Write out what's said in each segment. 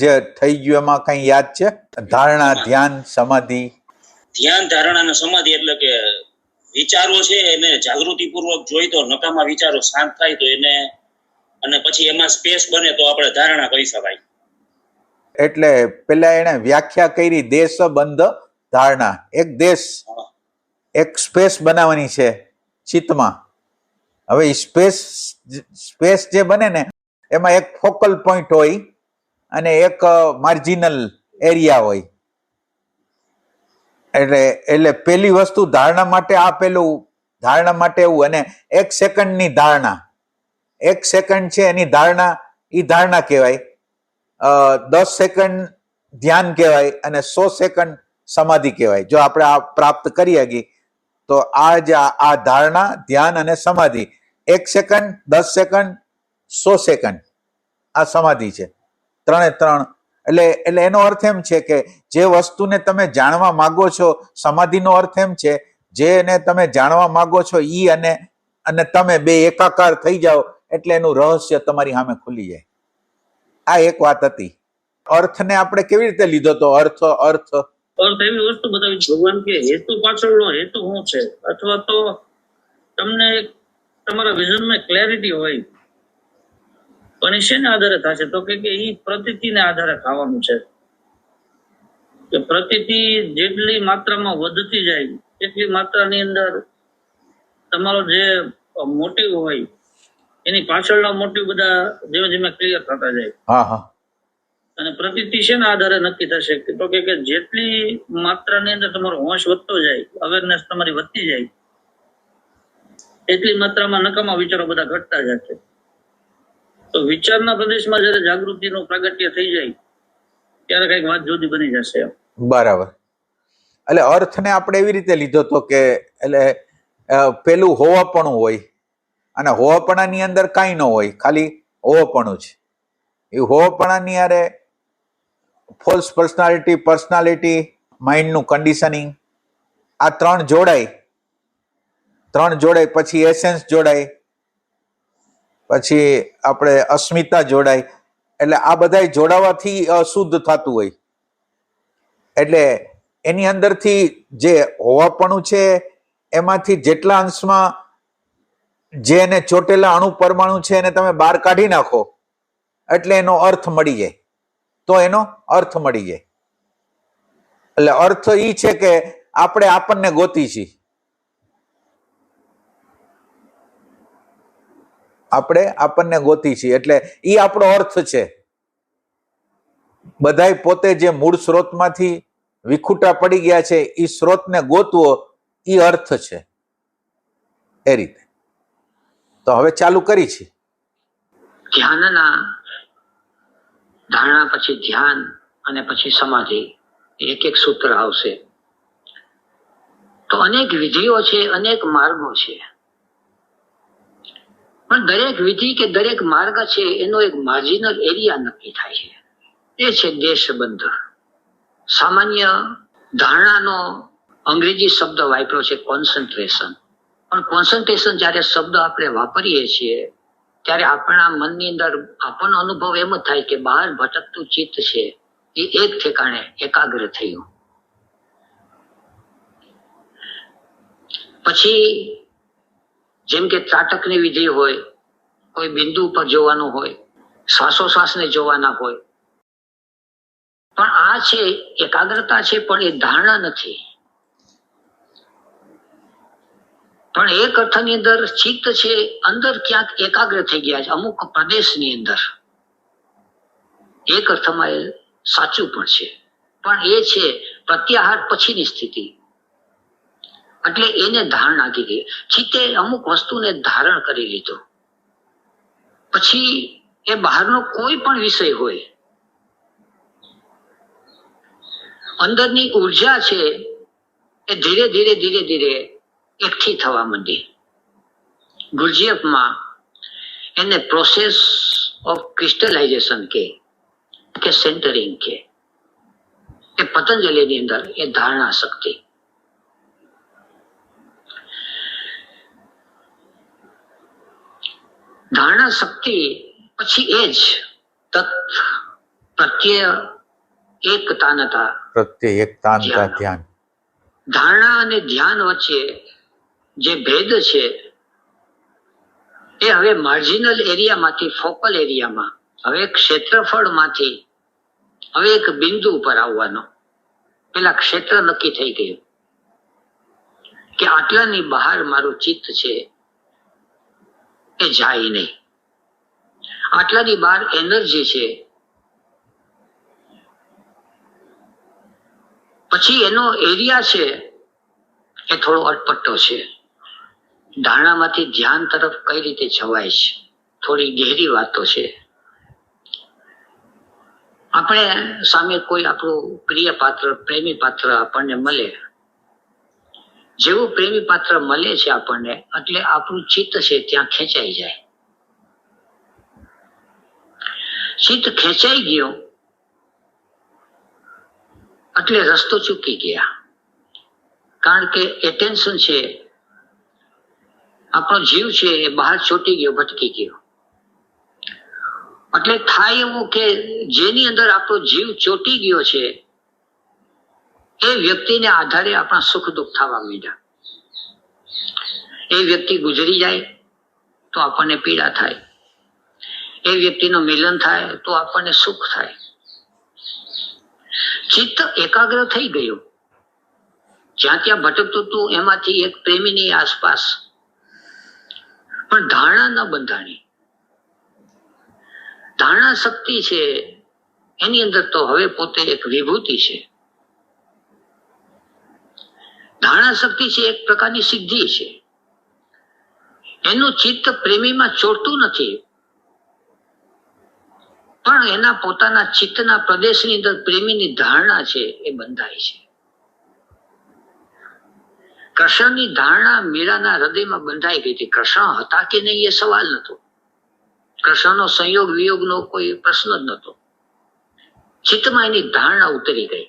જે થઈ ગયું એમાં કઈ યાદ છે? ધારણા, ધ્યાન, સમાધિ. ધ્યાન, ધારણા અને સમાધિ એટલે કે વિચારો છે એને જાગૃતિપૂર્વક જોઈ તો નકામા વિચારો શાંત થાય તો એને, અને પછી એમાં સ્પેસ બને તો આપણે ધારણા કહી શકાય. એટલે પેલા એને વ્યાખ્યા કરી, દેશ બંધ ધારણા. એક દેશ, એક સ્પેસ બનાવવાની છે ચિત્તમાં. હવે સ્પેસ જે બને ને એમાં એક ફોકલ પોઈન્ટ હોય અને એક માર્જિનલ એરિયા હોય. એટલે પેલી વસ્તુ ધારણા માટે આ પેલું ધારણા માટે એવું. અને 1 સેકન્ડની ધારણા, 1 સેકન્ડ છે એની ધારણા, એ ધારણા કહેવાય. 10 સેકન્ડ ધ્યાન કહેવાય અને 100 સેકન્ડ સમાધિ કહેવાય. જો આપણે આ પ્રાપ્ત કરી શકીએ તો આ ધારણા, ધ્યાન અને સમાધિ 1 સેકન્ડ, 10 સેકન્ડ, 100 સેકન્ડ આ સમાધિ છે. 3 એટલે એનો અર્થ એમ છે કે જે વસ્તુને તમે જાણવા માંગો છો, સમાધિનો અર્થ એમ છે જેને તમે જાણવા માંગો છો ઈ અને તમે બે એકાકાર થઈ જાઓ એટલે એનું રહસ્ય તમારી સામે ખુલી જાય. આ એક વાત હતી. અર્થને આપણે કેવી રીતે લીધો તો? અર્થ એવી વસ્તુ બતાવી ભગવાન કે હેતુ પાછળનો હેતુ શું છે, અથવા તો તમને તમારા વિઝનમાં ક્લેરિટી હોય પણ એ શેના આધારે થશે? તો કે એ પ્રતીતિને આધારે ખાવાનું છે. કે પ્રતીતિ જેટલી માત્રામાં વધતી જાય એટલી માત્રાની અંદર તમારો જે મોટિવ હોય એની પાછળના મોટિવ બધા ધીમે ધીમે ક્લિયર થતા જાય. અને પ્રતીતિ શેના આધારે નક્કી થશે? તો કે જેટલી માત્રાની અંદર તમારો હોશ વધતો જાય, અવેરનેસ તમારી વધતી જાય, એટલી માત્રામાં નકામા વિચારો બધા ઘટતા જશે. તો વિચારના પ્રદેશમાં જયારે જાગૃતિનું પ્રાગટ્ય થઈ જાય ત્યારે કઈક વાત જુદી બની જશે. બરાબર. એટલે અર્થને આપણે એવી રીતે લીધો તો કે એટલે પેલું હોવાપણું હોય અને હોવાપણાની અંદર કાંઈ ન હોય, ખાલી હોવાપણું જ. એ હોવાપણાની હારે ફોલ્સ પર્સનાલિટી, માઇન્ડનું કન્ડિશનિંગ, આ 3 જોડાય, પછી એસેન્સ જોડાય, પછી આપણે અસ્મિતા જોડાય. એટલે આ બધા જોડાવાથી અશુદ્ધ થતું હોય. એટલે એની અંદરથી જે હોવાપણું છે એમાંથી જેટલા અંશમાં જે એને ચોટેલા અણુ પરમાણુ છે એને તમે બહાર કાઢી નાખો એટલે એનો અર્થ મળી જાય. તો એનો અર્થ મળી જાય. એટલે અર્થ ઈ છે કે આપણે આપણને ગોતી છીએ. આપણે આપણને ગોતી છીએ એટલે ઈ આપણો અર્થ છે. બધાય પોતે જે મૂળ સ્ત્રોતમાંથી વિખૂટા પડી ગયા છે ઈ સ્ત્રોતને ગોતવો ઈ અર્થ છે. એ રીતે તો હવે ચાલુ કરી છે. ધ્યાનના ધારણા પછી ધ્યાન અને પછી સમાધિ, એક સૂત્ર આવશે. તો અનેક વિધિઓ છે, અનેક માર્ગો છે, પણ દરેક વિધિ કે દરેક માર્ગ છે એનો એક માર્જિનલ એરિયા નક્કી થાય છે. એ છે દેશબંધ. સામાન્ય ધારણાનો અંગ્રેજી શબ્દ વાપર્યો છે કોન્સન્ટ્રેશન. પણ કોન્સન્ટ્રેશન જયારે શબ્દ આપણે વાપરીએ છીએ ત્યારે આપણા મનની અંદર આપણનો અનુભવ એમ જ થાય કે બહાર ભટકતું ચિત્ત છે એ એક ઠેકાણે એકાગ્ર થયું. પછી જેમ કે ત્રાટકની વિધિ હોય, કોઈ બિંદુ પર જોવાનું હોય, શ્વાસોશ્વાસને જોવાના હોય, પણ આ છે એકાગ્રતા છે, પણ એ ધારણા નથી. પણ એક અર્થની અંદર ચિત્ત છે અંદર ક્યાંક એકાગ્ર થઈ ગયા છે અમુક પ્રદેશની અંદર. એક અર્થમાં એ સાચું પણ છે, પણ એ છે પ્રત્યાહાર પછીની સ્થિતિ. એટલે એને ધારણા કીધી. ચિત્તે અમુક વસ્તુને ધારણ કરી લીધું. પછી એ બહારનો કોઈ પણ વિષય હોય, અંદરની ઉર્જા છે એ ધીરે ધીરે એકઠી થવા માંડી. ગુરજીએફમાં એને પ્રોસેસ ઓફ ક્રિસ્ટલાઇઝેશન કે સેન્ટરિંગ કે એ પતંજલિની અંદર એ ધારણા શક્તિ. ધારણા શક્તિ પછી એ જ તત્વ પ્રત્યય એકતાનતા પ્રત્યે એકતાનતા ધ્યાન. ધારણા અને ધ્યાન વચ્ચે જે ભેદ છે એ હવે માર્જિનલ એરિયામાંથી ફોકલ એરિયામાં, હવે ક્ષેત્રફળમાંથી હવે એક બિંદુ ઉપર આવવાનો. પેલા ક્ષેત્ર નક્કી થઈ ગયું કે આટલાની બહાર મારું ચિત્ત છે એ જાય નહીં. આટલાની બહાર એનર્જી છે. પછી એનો એરિયા છે એ થોડો અટપટો છે. ધારણામાંથી ધ્યાન તરફ કઈ રીતે જવાય છે, થોડી ગહેરી વાતો છે. આપણે સામે કોઈ આપણું પ્રિય પાત્ર, પ્રેમી પાત્ર આપણને મળે, જેવું પ્રેમી પાત્ર મળે છે આપણને એટલે આપણું ચિત્ત છે ત્યાં ખેંચાઈ જાય. ચિત્ત ખેંચાઈ ગયો એટલે રસ્તો ચૂકી ગયા. કારણ કે એટેન્શન છે, આપણો જીવ છે એ બહાર ચોટી ગયો, ભટકી ગયો. એટલે થાય એવું કે જેની અંદર આપણો જીવ ચોટી ગયો છે એ વ્યક્તિને આધારે આપણા સુખ દુઃખ થવા માંડ્યા. એ વ્યક્તિ ગુજરી જાય તો આપણને પીડા થાય, એ વ્યક્તિનું મિલન થાય તો આપણને સુખ થાય. ચિત્ત એકાગ્ર થઈ ગયું, જ્યાં ત્યાં ભટકતું હતું એમાંથી એક પ્રેમીની આસપાસ, પણ ધારણા ન બંધાણી. ધારણા શક્તિ છે એની અંદર તો હવે પોતે એક વિભૂતિ છે. ધારણા શક્તિ છે એક પ્રકારની સિદ્ધિ છે. એનું ચિત્ત પ્રેમીમાં ચોટતું નથી, પણ એના પોતાના ચિત્તના પ્રદેશની અંદર પ્રેમીની ધારણા છે એ બંધાય છે. કૃષ્ણની ધારણા મીરાના હૃદયમાં બંધાઈ ગઈ હતી. કૃષ્ણ હતા કે નહીં એ સવાલ નતો. કૃષ્ણનો સંયોગ વિયોગનો કોઈ પ્રશ્ન જ નતો. ચિત્તમાં એની ધારણા ઉતરી ગઈ.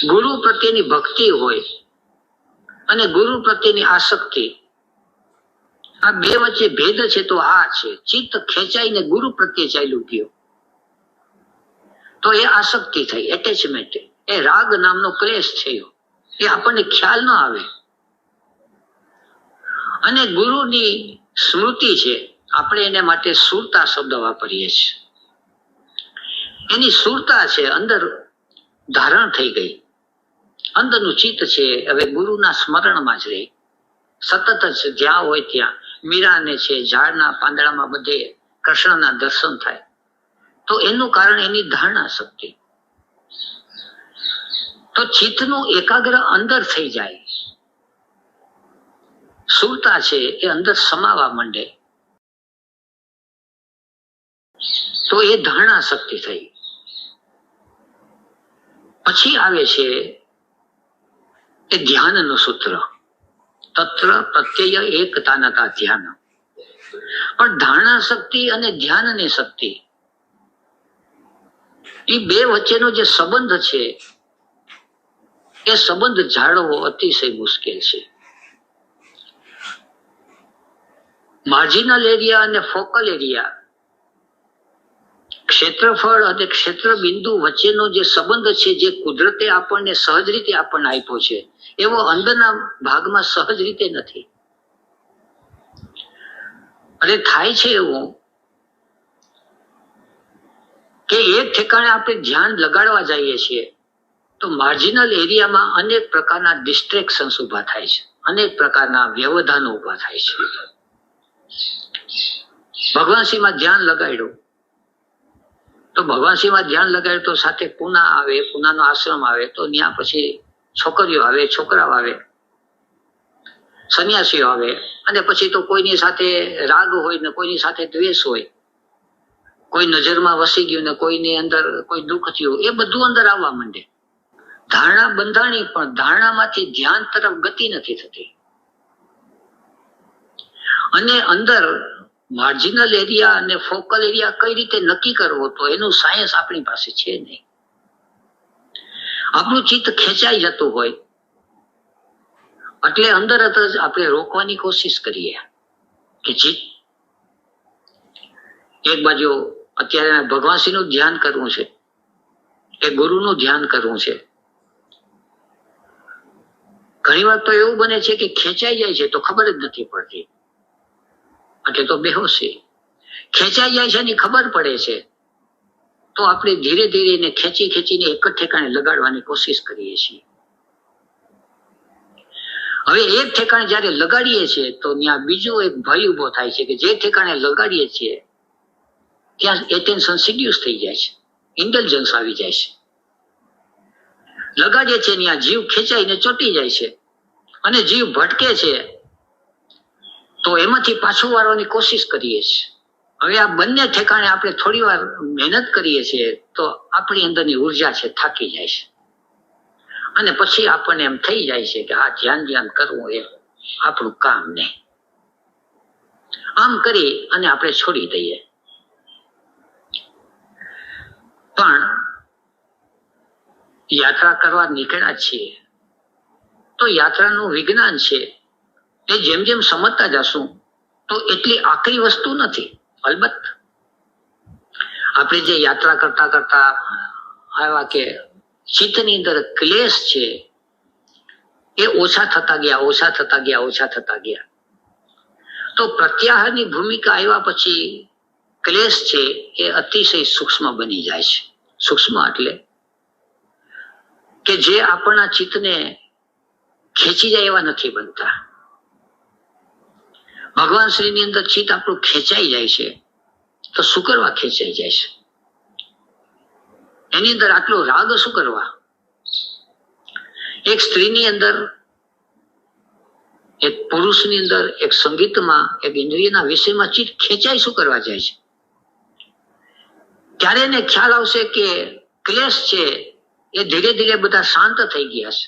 ગુરુ પ્રત્યેની ભક્તિ હોય અને ગુરુ પ્રત્યેની આસક્તિ, આ બે વચ્ચે ભેદ છે તો આ છે. ચિત્ત ખેંચાઈને ગુરુ પ્રત્યે ચાલ્યું ગયો તો એ આસક્તિ થઈ, એટેચમેન્ટ. એ રાગ નામનો ક્લેશ થયો, એ આપણને ખ્યાલ ન આવે. અને ગુરુની સ્મૃતિ છે, આપણે એને માટે સુરતા શબ્દ વાપરીએ છીએ. એની સુરતા છે અંદર ધારણ થઈ ગઈ. અંદરનું ચિત્ત છે હવે ગુરુના સ્મરણમાં જ રહે, સતત જ જ્યાં હોય ત્યાં. મીરાને છે ઝાડના પાંદડામાં બધે કૃષ્ણના દર્શન થાય, તો એનું કારણ એની ધારણા શક્તિ. તો ચિત્તનું એકાગ્ર અંદર થઈ જાય, સુરતા છે એ અંદર સમાવા માંડે, તો એ ધારણા શક્તિ થઈ. પછી આવે છે એ ધ્યાનનું સૂત્ર, તત્ર પ્રત્યય એકતાનતા ધ્યાન. પણ ધારણા શક્તિ અને ધ્યાનની શક્તિ એ બે વચ્ચેનો જે સંબંધ છે એ સંબંધ જાળવવો અતિશય મુશ્કેલ છે. માર્જિનલ એરિયા અને ફોકલ એરિયા, ક્ષેત્રફળ અને ક્ષેત્ર બિંદુ વચ્ચેનો જે સંબંધ છે, જે કુદરતે આપણને સહજ રીતે આપણને આપ્યો છે, એવો અંદરના ભાગમાં સહજ રીતે નથી. અને થાય છે એવું કે એક ઠેકાણે આપણે ધ્યાન લગાડવા જઈએ છીએ તો માર્જિનલ એરિયામાં અનેક પ્રકારના ડિસ્ટ્રેક્શન્સ ઉભા થાય છે, અનેક પ્રકારના વ્યવધાનો ઉભા થાય છે. ભગવાનશ્રીમાં ધ્યાન લગાડ્યું તો ભગવાનશ્રીમાં ધ્યાન લગાડ્યું તો સાથે પૂના આવે, પૂનાનો આશ્રમ આવે, તો ત્યાં પછી છોકરીઓ આવે, છોકરાઓ આવે, સંન્યાસીઓ આવે, અને પછી તો કોઈની સાથે રાગ હોય ને કોઈની સાથે દ્વેષ હોય, કોઈ નજરમાં વસી ગયું ને કોઈની અંદર કોઈ દુઃખ થયું, એ બધું અંદર આવવા માંડે. ધારણા બંધાણી, પણ ધારણામાંથી ધ્યાન તરફ ગતિ નથી થતી. અને અંદર માર્જિનલ એરિયા અને ફોકલ એરિયા કઈ રીતે નક્કી કરવો, તો એનું સાયન્સ આપણી પાસે છે નહીં. આપણું ચિત્ત ખેંચાઈ જતું હોય એટલે અંદર જ આપણે રોકવાની કોશિશ કરીએ કે ચિત્ત એક બાજુ અત્યારે ભગવાનશ્રીનું ધ્યાન કરવું છે, એ ગુરુનું ધ્યાન કરવું છે. ઘણી વાર તો એવું બને છે કે ખેંચાઈ જાય છે તો ખબર જ નથી પડતી, એટલે તો બેહોશી. ખેંચાઈ જાય છે એની ખબર પડે છે તો આપણે ધીરે ધીરે એને ખેંચીને એક જ ઠેકાણે લગાડવાની કોશિશ કરીએ છીએ. હવે એક ઠેકાણે જયારે લગાડીએ છીએ તો ત્યાં બીજો એક ભય ઉભો થાય છે કે જે ઠેકાણે લગાડીએ છીએ ત્યાં એટેન્શન સિડ્યુસ થઈ જાય છે, ઇન્ટેલિજન્સ આવી જાય છે. લગાડીએ છીએ ત્યાં જીવ ખેંચાઈને ચોંટી જાય છે અને જીવ ભટકે છે તો એમાંથી પાછું વાળવાની કોશિશ કરીએ છીએ. હવે આ બંને ઠેકાણે આપણે થોડી વાર મહેનત કરીએ છીએ તો આપણી અંદરની ઉર્જા છે થાકી જાય છે અને પછી આપણને એમ થઈ જાય છે કે આ ધ્યાન કરવું એ આપણું કામ નહીં. આમ કરી અને આપણે છોડી દઈએ. પણ યાત્રા કરવા નીકળ્યા છીએ તો યાત્રાનું વિજ્ઞાન છે એ જેમ જેમ સમજતા જશું તો એટલી આકરી વસ્તુ નથી. અલબત્ત આપણે જે યાત્રા કરતા કરતા આવ્યા કે ચિત્તની અંદર ક્લેશ છે એ ઓછા થતા ગયા તો પ્રત્યાહારની ભૂમિકા આવ્યા પછી ક્લેશ છે એ અતિશય સૂક્ષ્મ બની જાય છે. સૂક્ષ્મ એટલે કે જે આપણા ચિત્તને ખેંચી જાય એવા નથી બનતા. ભગવાન શ્રીની અંદર ચિત્ત આપણું ખેંચાઈ જાય છે તો શું કરવા ખેંચાઈ જાય છે? એની અંદર આટલો રાગ શું કરવા? એક સ્ત્રીની અંદર, એક પુરુષની અંદર, એક સંગીતમાં, એક ઇન્દ્રિયના વિષયમાં ચિત્ત ખેંચાઈ શું કરવા જાય છે? ત્યારે એને ખ્યાલ આવશે કે ક્લેશ છે એ ધીરે ધીરે બધા શાંત થઈ ગયા છે,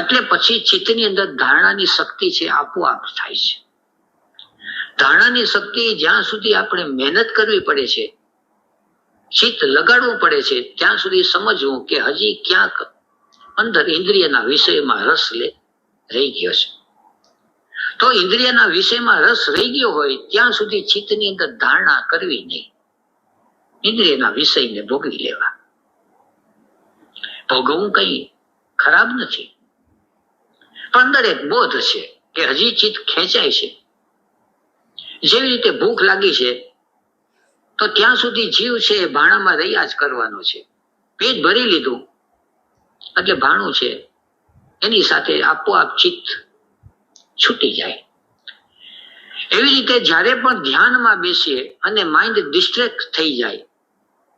એટલે પછી ચિત્તની અંદર ધારણાની શક્તિ છે આપોઆપ થાય છે. ધારણાની શક્તિ જ્યાં સુધી આપણે મહેનત કરવી પડે છે, ચિત્ત લગાડવું પડે છે, ત્યાં સુધી સમજવું કે હજી ક્યાંક અંદર ઇન્દ્રિયના વિષયમાં રસ રહી ગયો છે. તો ઇન્દ્રિયના વિષયમાં રસ રહી ગયો હોય ત્યાં સુધી ચિત્તની અંદર ધારણા કરવી નહીં, ઇન્દ્રિયના વિષયને ભોગવી લેવા. ભોગવવું કઈ ખરાબ નથી, પણ અંદર એક બોધ છે કે હજી ચિત્ત ખેંચાય છે. જેવી રીતે ભૂખ લાગી છે તો ત્યાં સુધી જીવ છે એ ભાણામાં રહ્યા જ કરવાનો છે. પેટ ભરી લીધું એટલે ભાણું છે એની સાથે આપોઆપ ચિત્ત છૂટી જાય. એવી રીતે જ્યારે પણ ધ્યાનમાં બેસીએ અને માઇન્ડ ડિસ્ટ્રેક્ટ થઈ જાય,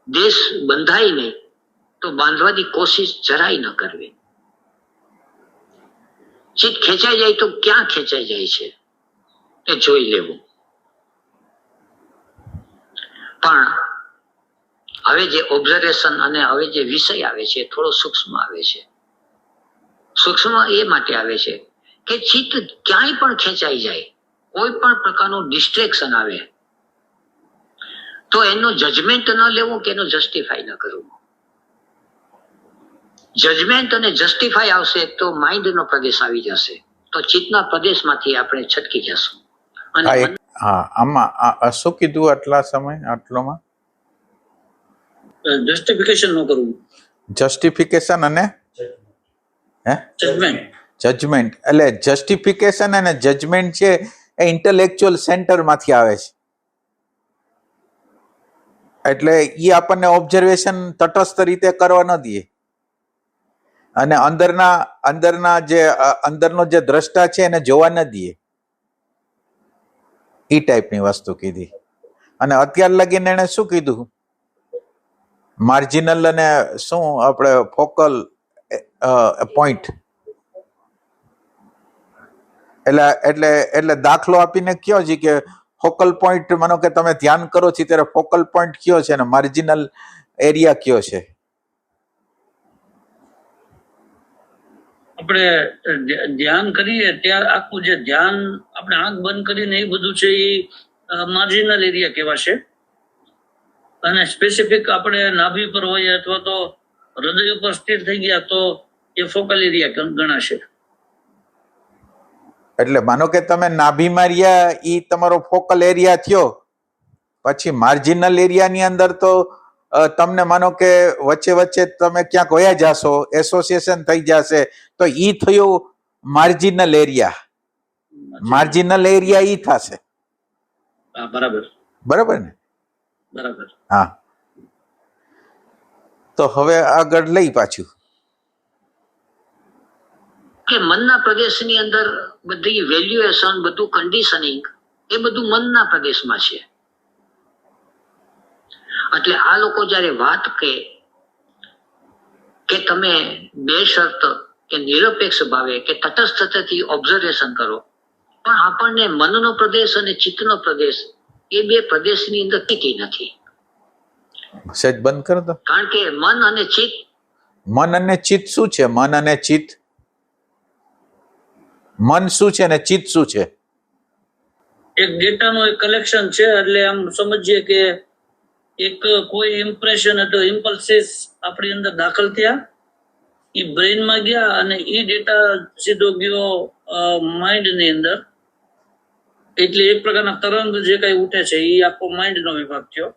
દેશ બંધાય નહીં તો બાંધવાની કોશિશ જરાય ન કરવી. ચિત્ત ખેંચાઈ જાય તો ક્યાં ખેંચાઈ જાય છે એ જોઈ લેવું. પણ હવે જે ઓબ્ઝર્વેશન અને હવે જે વિષય આવે છે થોડો સૂક્ષ્મ આવે છે. સૂક્ષ્મ એ માટે આવે છે કે ચિત્ત ક્યાંય પણ ખેંચાઈ જાય, કોઈ પણ પ્રકારનું ડિસ્ટ્રેક્શન આવે તો એનું જજમેન્ટ ન લેવું કે એનું જસ્ટિફાઈ ન કરવું. જજમેન્ટ અને જસ્ટિફાઈ આવશે તો માઇન્ડનો પ્રદેશ આવી જશે, તો ચિત્તના પ્રદેશમાંથી આપણે છટકી જશું. અને આમાં શું કીધું આટલા સમય આટલોમાં? જસ્ટિફિકેશન ન કરવું. જસ્ટિફિકેશન અને જજમેન્ટ. જજમેન્ટ એટલે જસ્ટિફિકેશન અને જજમેન્ટ છે એ ઇન્ટેલેક્ચ્યુઅલ સેન્ટર માંથી આવે છે. એટલે એ આપણને ઓબ્ઝર્વેશન તટસ્થ રીતે કરવા ન દે અને અંદરનો જે દ્રષ્ટા છે એને જોવા ન દે. એ ટાઈપની વસ્તુ કીધી. અને અત્યાર લગીને એને શું કીધું? માર્જિનલ અને શું આપણે ફોકલ પોઈન્ટ. એટલે દાખલો આપીને કયો છે કે ફોકલ પોઈન્ટ, માનો કે તમે ધ્યાન કરો છો ત્યારે ફોકલ પોઈન્ટ કયો છે અને માર્જિનલ એરિયા કયો છે? આપણે ધ્યાન કરીએ ત્યારે આખું જે ધ્યાન આપણે આંખ બંધ કરીને એ બધું છે એ માર્જિનલ એરિયા કહેવાશે. અને સ્પેસિફિક આપણે નાભી પર હોય અથવા તો હૃદય ઉપર સ્થિર થઈ ગયા તો એ ફોકલ એરિયા ગણાશે. એટલે માનો કે તમે નાભી માર્યા, ઈ તમારો ફોકલ એરિયા થયો, પછી માર્જિનલ એરિયાની અંદર તો તમને માનો કે વચ્ચે વચ્ચે તમે ક્યાંક વયા જાશો, એસોસિએશન થઈ જશે, તો ઈ થયું માર્જિનલ એરિયા. માર્જિનલ એરિયા ઈ થશે. હા, બરાબર બરાબર ને? બરાબર. હા, તો હવે આગળ લઈ પાછું કે મનના પ્રદેશની અંદર બધી વેલ્યુએશન, બધું કન્ડિશનિંગ, એ બધું મનના પ્રદેશમાં છે. એટલે આ લોકો જયારે વાત કે તમે બે શરત કે નિરપેક્ષ ભાવે કે તટસ્થતાથી ઓબ્ઝર્વેશન કરો, પણ આપણને મનનો પ્રદેશ અને ચિત્તનો પ્રદેશ એ બે પ્રદેશની અંદર ટીકી નથી. સહેજ બંધ કરો તો. કારણ કે મન અને ચિત્ત, મન અને ચિત્ત શું છે? મન અને ચિત્ત, મન શું છે અને ચિત્ત શું છે? એક ડેટાનું એક કલેક્શન છે. એટલે આમ સમજીએ કે એક કોઈ ઇમ્પ્રેશન અથવા ઇમ્પલ્સિસ આપણી અંદર દાખલ થયા, એ બ્રેઇનમાં ગયા અને એ ડેટા સીધો ગયો માઇન્ડની અંદર. એટલે એક પ્રકારના તરંગ જે કઈ ઉઠે છે એ આખો માઇન્ડનો વિભાગ થયો.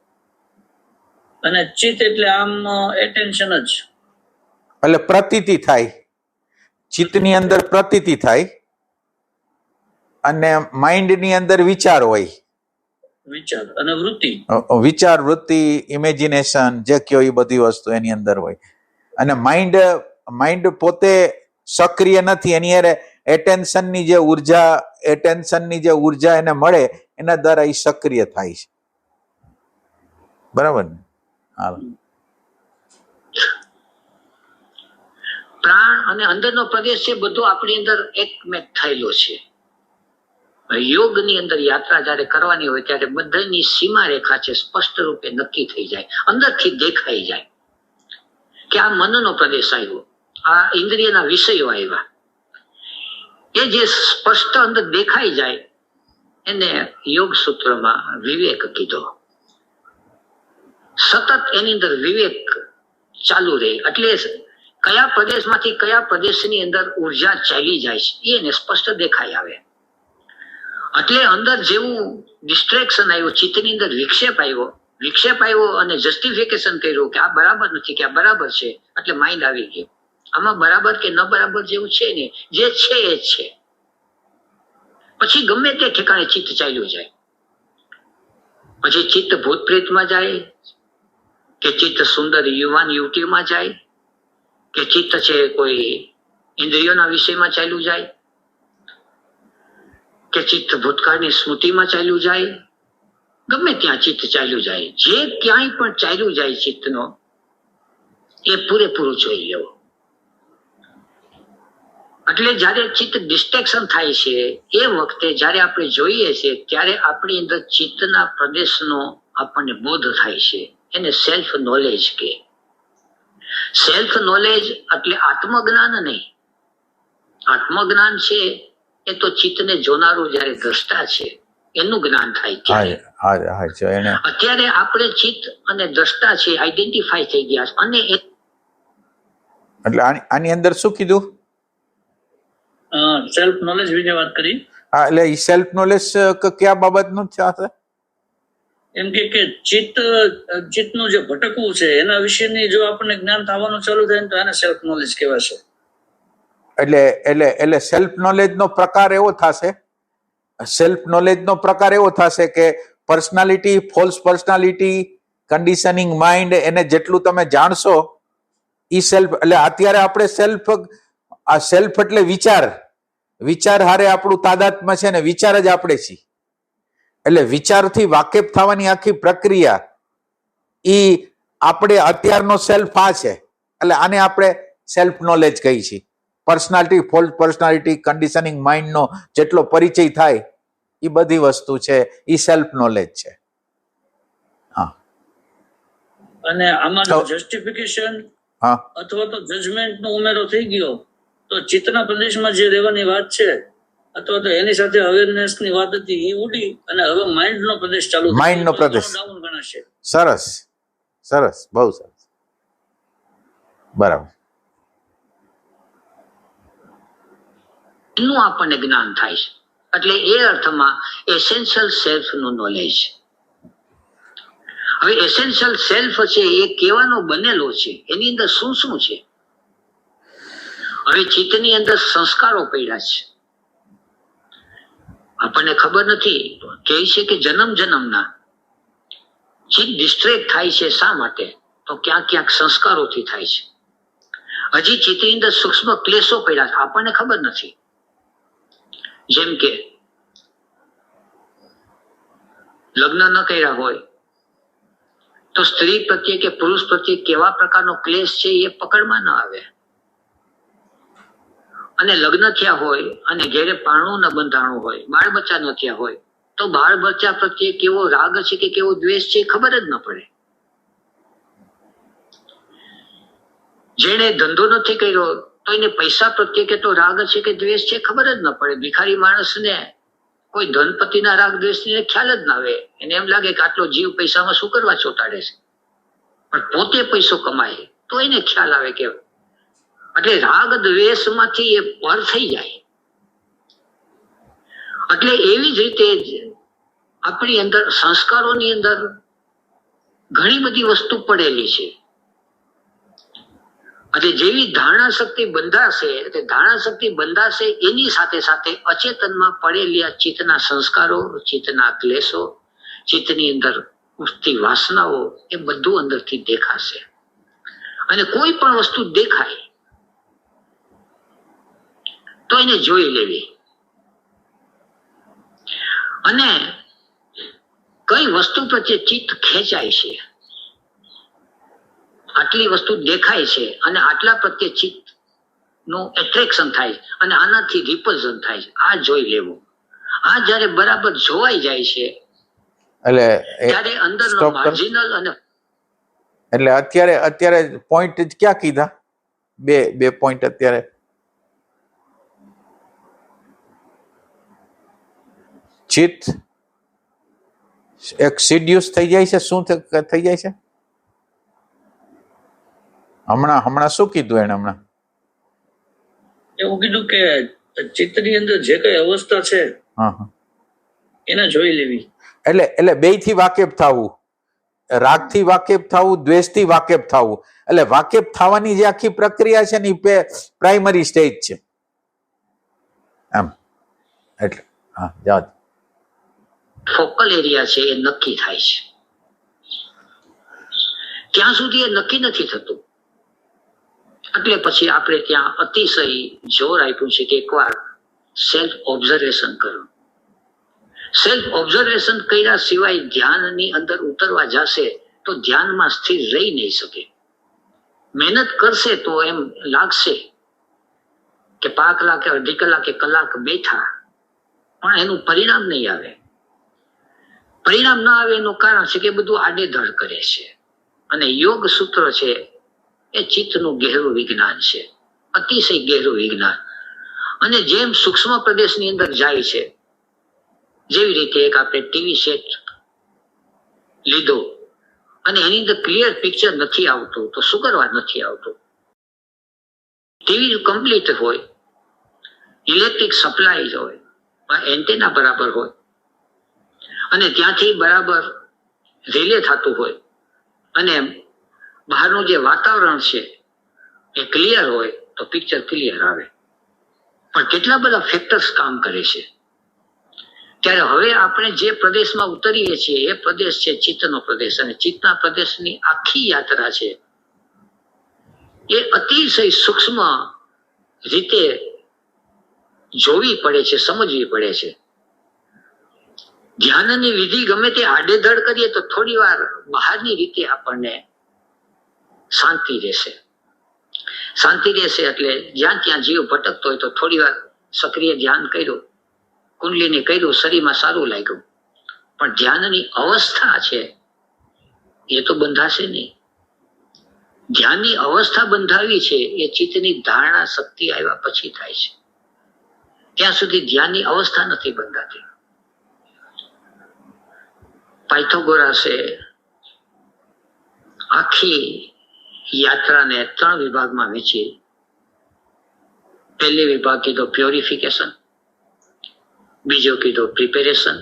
અને ચિત્ત એટલે આમ એટેન્શન જ, એટલે પ્રતીતિ થાય. ચિત્તની અંદર પ્રતીતિ થાય અને માઇન્ડની અંદર વિચાર હોય. વિચાર અને વૃત્તિ. વિચાર, વૃત્તિ, ઇમેજિનેશન જે કયો એ બધી વસ્તુ એની અંદર હોય. અને માઇન્ડ પોતે સક્રિય નથી, એની અરે એટેન્શનની જે ઉર્જા એને મળે એના દ્વારા એ સક્રિય થાય છે. બરાબર ને? હા. પ્રાણ અને અંદરનો પ્રદેશ છે બધું આપણી અંદર એકમેક થયેલો છે. યોગની અંદર યાત્રા જયારે કરવાની હોય ત્યારે બધાની સીમા રેખા છે સ્પષ્ટ રૂપે નક્કી થઈ જાય, અંદરથી દેખાઈ જાય કે આ મનનો પ્રદેશ આવ્યો, આ ઇન્દ્રિયના વિષયો આવ્યા. એ જે સ્પષ્ટ અંદર દેખાઈ જાય એને યોગ સૂત્રમાં વિવેક કીધો. સતત એની અંદર વિવેક ચાલુ રહે. એટલે કયા પ્રદેશમાંથી કયા પ્રદેશની અંદર ઉર્જા ચાલી જાય છે એને સ્પષ્ટ દેખાઈ આવે. એટલે અંદર જેવું ડિસ્ટ્રેક્શન આવ્યું, ચિત્તની અંદર વિક્ષેપ આવ્યો અને જસ્ટિફિકેશન કર્યું કે આ બરાબર નથી, કે આ બરાબર છે, એટલે માઇન્ડ આવી ગયો. આમાં બરાબર કે ન બરાબર જેવું છે ને, જે છે એ છે. પછી ગમે તે ઠેકાણે ચિત્ત ચાલ્યું જાય. પછી ચિત્ત ભૂત પ્રેતમાં જાય, કે ચિત્ત સુંદર યુવાન યુવતીમાં જાય, કે ચિત્ત છે કોઈ ઇન્દ્રિયોના વિષયમાં ચાલ્યું જાય, કે ચિત્ત ભૂતકાળની સ્મૃતિમાં ચાલ્યું જાય. ગમે ત્યાં ચિત્ત ચાલ્યું જાય, જે ક્યાંય પણ ચાલ્યું જાય ચિત્તનો એ પૂરેપૂરું જોઈ લેવું. એટલે જયારે ચિત્ત ડિસ્ટ્રેક્શન થાય છે એ વખતે જયારે આપણે જોઈએ છીએ ત્યારે આપણી અંદર ચિત્તના પ્રદેશનો આપણને બોધ થાય છે. એને સેલ્ફ નોલેજ કે. સેલ્ફ નોલેજ એટલે આત્મજ્ઞાન નહીં. આત્મજ્ઞાન છે એ તો ચિત્તને જોનારું જયારે દ્રષ્ટા છે એનું જ્ઞાન થાય ત્યારે. અત્યારે આપણે ચિત્ત અને દ્રષ્ટા છે આઈડેન્ટિફાઈ થઈ ગયા છે. અને એટલે આની અંદર શું કીધું? સેલ્ફ નોલેજ વિશે વાત કરી. હા, એટલે એ સેલ્ફ નોલેજ કયા બાબતનું છે? એમ કે ચિત્તનું જે ભટકવું છે એના વિશેની જો આપણને જ્ઞાન થવાનું ચાલુ થાય તો એને સેલ્ફ નોલેજ કહેવાશે. એટલે સેલ્ફ નોલેજ નો પ્રકાર એવો થશે, સેલ્ફ નોલેજ નો પ્રકાર એવો થશે કે personality, false personality, conditioning mind, એને જેટલું તમે જાણશો ઈ સેલ્ફ. એટલે અત્યારે આપણે સેલ્ફ એટલે વિચાર હારે આપણું તાદાત્મ્ય છે ને, વિચાર જ આપણે છીએ. એટલે વિચારથી વાકેફ થવાની આખી પ્રક્રિયા ઈ આપણે અત્યારનો સેલ્ફ આ છે. એટલે આને આપણે સેલ્ફ નોલેજ કહી છીએ. પર્સનાલિટી, ફોલ્સ પર્સનાલિટી, કન્ડિશનિંગ માઇન્ડનો જેટલો પરિચય થાય એ બધી વસ્તુ છે એ સેલ્ફ નોલેજ છે. હા. અને આમાં જસ્ટિફિકેશન અથવા તો જજમેન્ટ નો ઉમેરો થઈ ગયો તો ચિત્તના પ્રદેશમાં જે રહેવાની વાત છે અથવા તો એની સાથે અવેરનેસ ની વાત હતી એ ઉડી અને હવે માઇન્ડ નો પ્રદેશ ચાલુ, માઇન્ડ નો પ્રદેશ ડાઉન ગણાશે. સરસ, બહુ સરસ, બરાબર. એનું આપણને જ્ઞાન થાય છે. એટલે એ અર્થમાં એસેન્શિયલ સેલ્ફ નું નોલેજ. હવે એસેન્શિયલ સેલ્ફ છે એ કેવાનો બનેલો છે, એની અંદર શું શું છે? હવે ચિત્તની અંદર સંસ્કારો પડ્યા છે, આપણને ખબર નથી. કહે છે કે જન્મ જન્મના ચિત્ત ડિસ્ટ્રેક્ટ થાય છે. શા માટે? તો ક્યાંક ક્યાંક સંસ્કારોથી થાય છે. હજી ચિત્તની અંદર સૂક્ષ્મ ક્લેશો પડ્યા છે, આપણને ખબર નથી. જેમ કે લગ્ન ન કર્યા હોય તો સ્ત્રી પ્રત્યે કે પુરુષ પ્રત્યે કેવા પ્રકારનો ક્લેશ છે એ પકડમાં ન આવે. અને લગ્ન થયા હોય અને ઘેરે પારણું ન બંધાણું હોય, બાળ બચ્ચા ન થયા હોય તો બાળ બચ્ચા પ્રત્યે કેવો રાગ છે કે કેવો દ્વેષ છે ખબર જ ન પડે. જેને ધંધો નથી કર્યો તો એને પૈસા પ્રત્યે કે તો રાગ છે કે દ્વેષ છે ખબર જ ન પડે. ભિખારી માણસને કોઈ ધનપતિના રાગ દ્વેષને ખ્યાલ જ ના આવે. એને એમ લાગે કે આટલો જીવ પૈસામાં શું કરવા ચોટાડે છે, પણ પોતે પૈસો કમાય તો એને ખ્યાલ આવે કે એટલે રાગ દ્વેષ માંથી એ પર થઈ જાય. એટલે એવી જ રીતે આપણી અંદર સંસ્કારોની અંદર ઘણી બધી વસ્તુ પડેલી છે. એટલે જેવી ધારણા શક્તિ બંધાશે, એટલે ધારણા શક્તિ બંધાશે એની સાથે સાથે અચેતનમાં પડેલી આ ચિત્તના સંસ્કારો, ચિત્તના ક્લેશો, ચિત્તની અંદર ઉઠતી વાસનાઓ એ બધું અંદરથી દેખાશે. અને કોઈ પણ વસ્તુ દેખાય તો એને જોઈ લેવી. અને કઈ વસ્તુ પ્રત્યે ચિત્ત ખેંચાય છે, આટલી વસ્તુ દેખાય છે અને આટલા પ્રત્યે ચિત્ત નું એટ્રેક્શન થાય અને આનાથી રિપલ્ઝન થાય છે, આ જોઈ લેવું. આ જયારે બરાબર જોવાઈ જાય છે એટલે ત્યારે અંદરનો માર્જિનલ અને એટલે અત્યારે પોઈન્ટ ક્યાં કીધા? બે પોઈન્ટ અત્યારે. ચિત્ત એક સિડ્યુસ થઈ જાય છે. શું થઈ જાય છે? હમણાં શું કીધું એને? હમણાં એવું કીધું કે ચિત્તની અંદર જે કઈ અવસ્થા છે એને જોઈ લેવી. એટલે બે થી વાકેફ થવું, રાગ થી વાકેફ થવું, દ્વેષ થી વાકેફ થવું. એટલે વાકેફ થવાની જે આખી પ્રક્રિયા છે ને એ પ્રાઇમરી સ્ટેજ છે એમ. એટલે હા, જાઓ. ફોકલ એરિયા છે એ નક્કી થાય છે. ત્યાં સુધી એ નક્કી નથી થતું. એટલે પછી આપણે ત્યાં અતિશય જોર આપ્યું છે કે એકવાર સેલ્ફ ઓબ્ઝર્વેશન કરો. સેલ્ફ ઓબ્ઝર્વેશન કર્યા સિવાય ધ્યાનની અંદર ઉતરવા જશે તો ધ્યાનમાં સ્થિર રહી નહીં શકે. મહેનત કરશે તો એમ લાગશે કે 5 કલાક, અડધી કલાક, કલાક બેઠા, પણ એનું પરિણામ નહીં આવે. પરિણામ ના આવે એનું કારણ છે કે બધું આડેધડ કરે છે. અને યોગ સૂત્ર છે એ ચિત્તનું ગહેરું વિજ્ઞાન છે, અતિશય ગહેરું વિજ્ઞાન. અને જેમ સૂક્ષ્મ પ્રદેશની અંદર જાય છે, જેવી રીતે એક આપણે ટીવી સેટ લીધો અને એની અંદર ક્લિયર પિક્ચર નથી આવતું તો શું કરવા નથી આવતું? ટીવી કમ્પ્લીટ હોય, ઇલેક્ટ્રિક સપ્લાય હોય, એન્ટેના બરાબર હોય અને ત્યાંથી બરાબર રિલે થતું હોય અને બહારનું જે વાતાવરણ છે એ ક્લિયર હોય તો પિક્ચર ક્લિયર આવે. પણ કેટલા બધા ફેક્ટર્સ કામ કરે છે. ત્યારે હવે આપણે જે પ્રદેશમાં ઉતરીએ છીએ એ પ્રદેશ છે ચિત્તનો પ્રદેશ. અને ચિત્તના પ્રદેશની આખી યાત્રા છે એ અતિશય સૂક્ષ્મ રીતે જોવી પડે છે, સમજવી પડે છે. ધ્યાનની વિધિ ગમે તે આડેધડ કરીએ તો થોડી વાર બહારની રીતે આપણને શાંતિ રહેશે. શાંતિ રહેશે એટલે જ્યાં ત્યાં જીવ ભટકતો હોય તો થોડી વાર સક્રિય ધ્યાન કર્યું, કુંડલીને કર્યું, શરીરમાં સારું લાગ્યું, પણ ધ્યાનની અવસ્થા છે એ તો બંધાશે નહીં. ધ્યાનની અવસ્થા બંધાવી છે એ ચિત્તની ધારણા શક્તિ આવ્યા પછી થાય છે. ત્યાં સુધી ધ્યાનની અવસ્થા નથી બંધાતી. પાયથાગોરસે આખી યાત્રાને 3 વિભાગમાં વહેંચી. પહેલી વિભાગ કીધો પ્યોરિફિકેશન, બીજો કીધો પ્રિપેરેશન